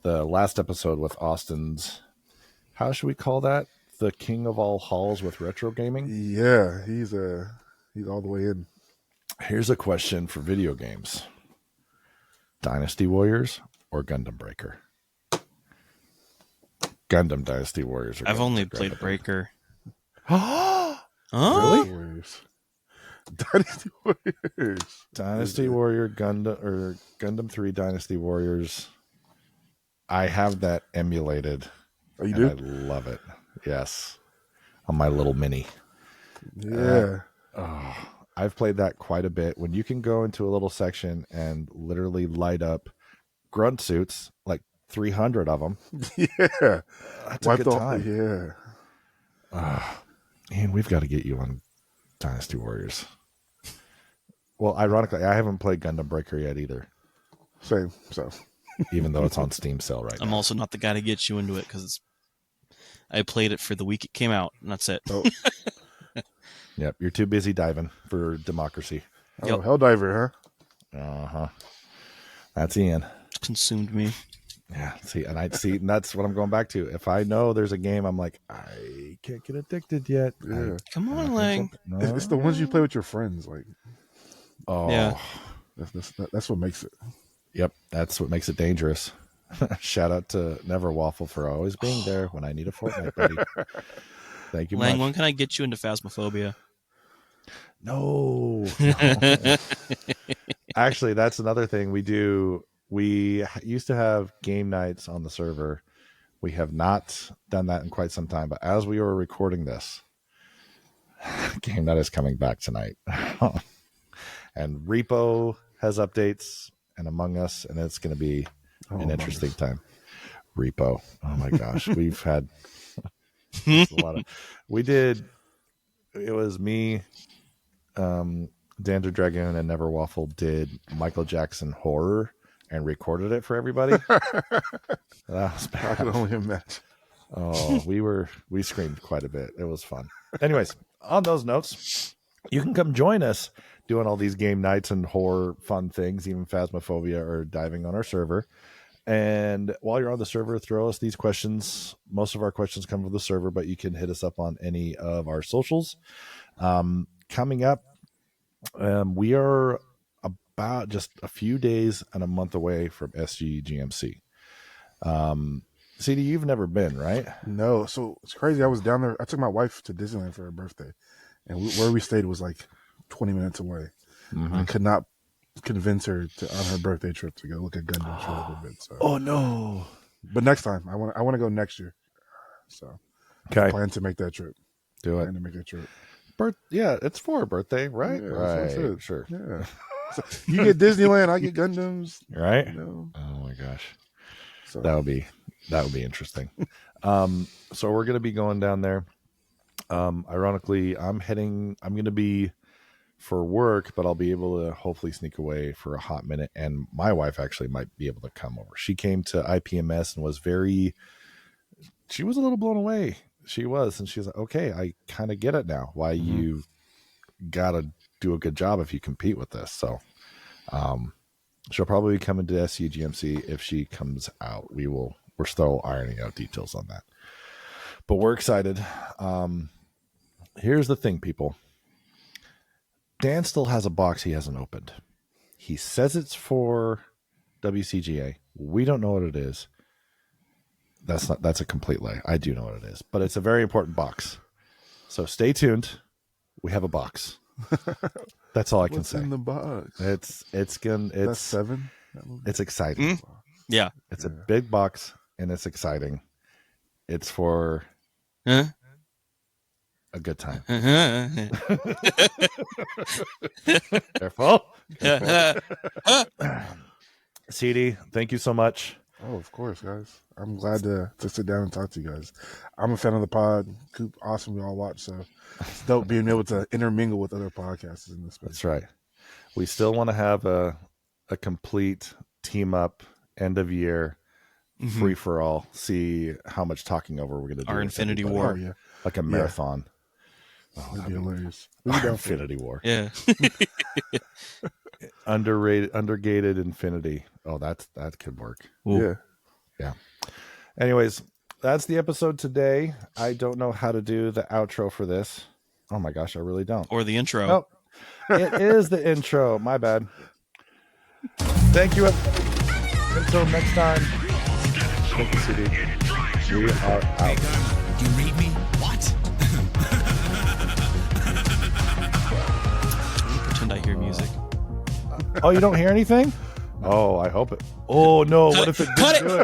the last episode with Austin's, how should we call that? The king of all halls with retro gaming? Yeah. He's all the way in. Here's a question for video games. Dynasty Warriors or Gundam Breaker? Gundam Dynasty Warriors. I've only played Breaker. Oh, Huh? really? Dynasty Warriors. Dynasty Warrior Gundam 3 Dynasty Warriors. I have that emulated. Oh, you do? I love it. Yes. On my little mini. Yeah. I've played that quite a bit. When you can go into a little section and literally light up grunt suits, like 300 of them. Yeah. That's a good time. Yeah. And we've got to get you on Dynasty Warriors. Well, ironically, I haven't played Gundam Breaker yet either. Same. So, even though it's on Steam sale right now. I'm also not the guy to get you into it because I played it for the week it came out, and that's it. Oh. Yep, you're too busy diving for democracy. Oh, Yep. Helldiver, huh? Uh-huh. That's Ian. It's consumed me. Yeah, and that's what I'm going back to. If I know there's a game, I'm like, I can't get addicted yet. Yeah. Come on, Lang. No. It's the ones you play with your friends. Like, Oh, Yeah. That's what makes it. Yep, that's what makes it dangerous. Shout out to Never Waffle for always being there when I need a Fortnite buddy. Thank you, Lang, much. when can I get you into Phasmophobia? No. Actually, that's another thing we do. We used to have game nights on the server. We have not done that in quite some time, but as we were recording this, game night is coming back tonight. And Repo has updates and Among Us, and it's going to be an interesting time. Repo. Oh my gosh. We've had a lot of, it was me, Dander Dragoon and Never Waffle did Michael Jackson horror and recorded it for everybody. That was bad. I can only imagine. Oh, we screamed quite a bit. It was fun. Anyways, on those notes, you can come join us doing all these game nights and horror fun things, even Phasmophobia or diving on our server. And while you're on the server, throw us these questions. Most of our questions come from the server, but you can hit us up on any of our socials. Coming up, we are about just a few days and a month away from SGGMC. CD, you've never been, right? No, so it's crazy. I was down there. I took my wife to Disneyland for her birthday, and where we stayed was like 20 minutes away. Mm-hmm. I could not convince her on her birthday trip to go look at Gundam for a little bit. So. Oh no! But next time, I want to go next year. So, Okay, plan to make that trip. Do it. Plan to make that trip. Yeah, it's for a birthday, right? Yeah, right. Sure. Yeah. So you get Disneyland, I get Gundams. Right. You know? Oh my gosh. So That would be interesting. So we're gonna be going down there. Ironically, I'm gonna be for work, but I'll be able to hopefully sneak away for a hot minute. And my wife actually might be able to come over. She came to IPMS and she was a little blown away. She was, and she's like, okay, I kind of get it now. Why you gotta do a good job if you compete with this. So, she'll probably be coming to SCGMC if she comes out. We're still ironing out details on that, but we're excited. Here's the thing, people. Dan still has a box he hasn't opened. He says it's for WCGA. We don't know what it is. That's a complete lie. I do know what it is, but it's a very important box. So stay tuned. We have a box. That's all I can What's say. in the box? It's That's 7. It's exciting. Yeah. It's a big box and it's exciting. It's for Huh? a good time. Careful. Careful. CD, thank you so much. Oh, of course, guys. I'm glad to sit down and talk to you guys. I'm a fan of the pod. Coop, awesome. We all watch, so it's dope being able to intermingle with other podcasters in this space. That's right. We still want to have a complete team up end of year free for all. See how much talking over we're going to do. Our Infinity War. Oh, yeah. Like a marathon. Oh, that'd be hilarious. Our Infinity War. Yeah. Undergated Infinity. Oh, that could work. Ooh. Yeah. Anyways, that's the episode today. I don't know how to do the outro for this. Oh my gosh, I really don't. Or the intro. Oh, it is the intro. My bad. Thank you. Until next time. Thank you, CD. We are out. You read me? What? Pretend I hear music. Oh, you don't hear anything? Oh, I hope it. Oh no! What if it didn't do it?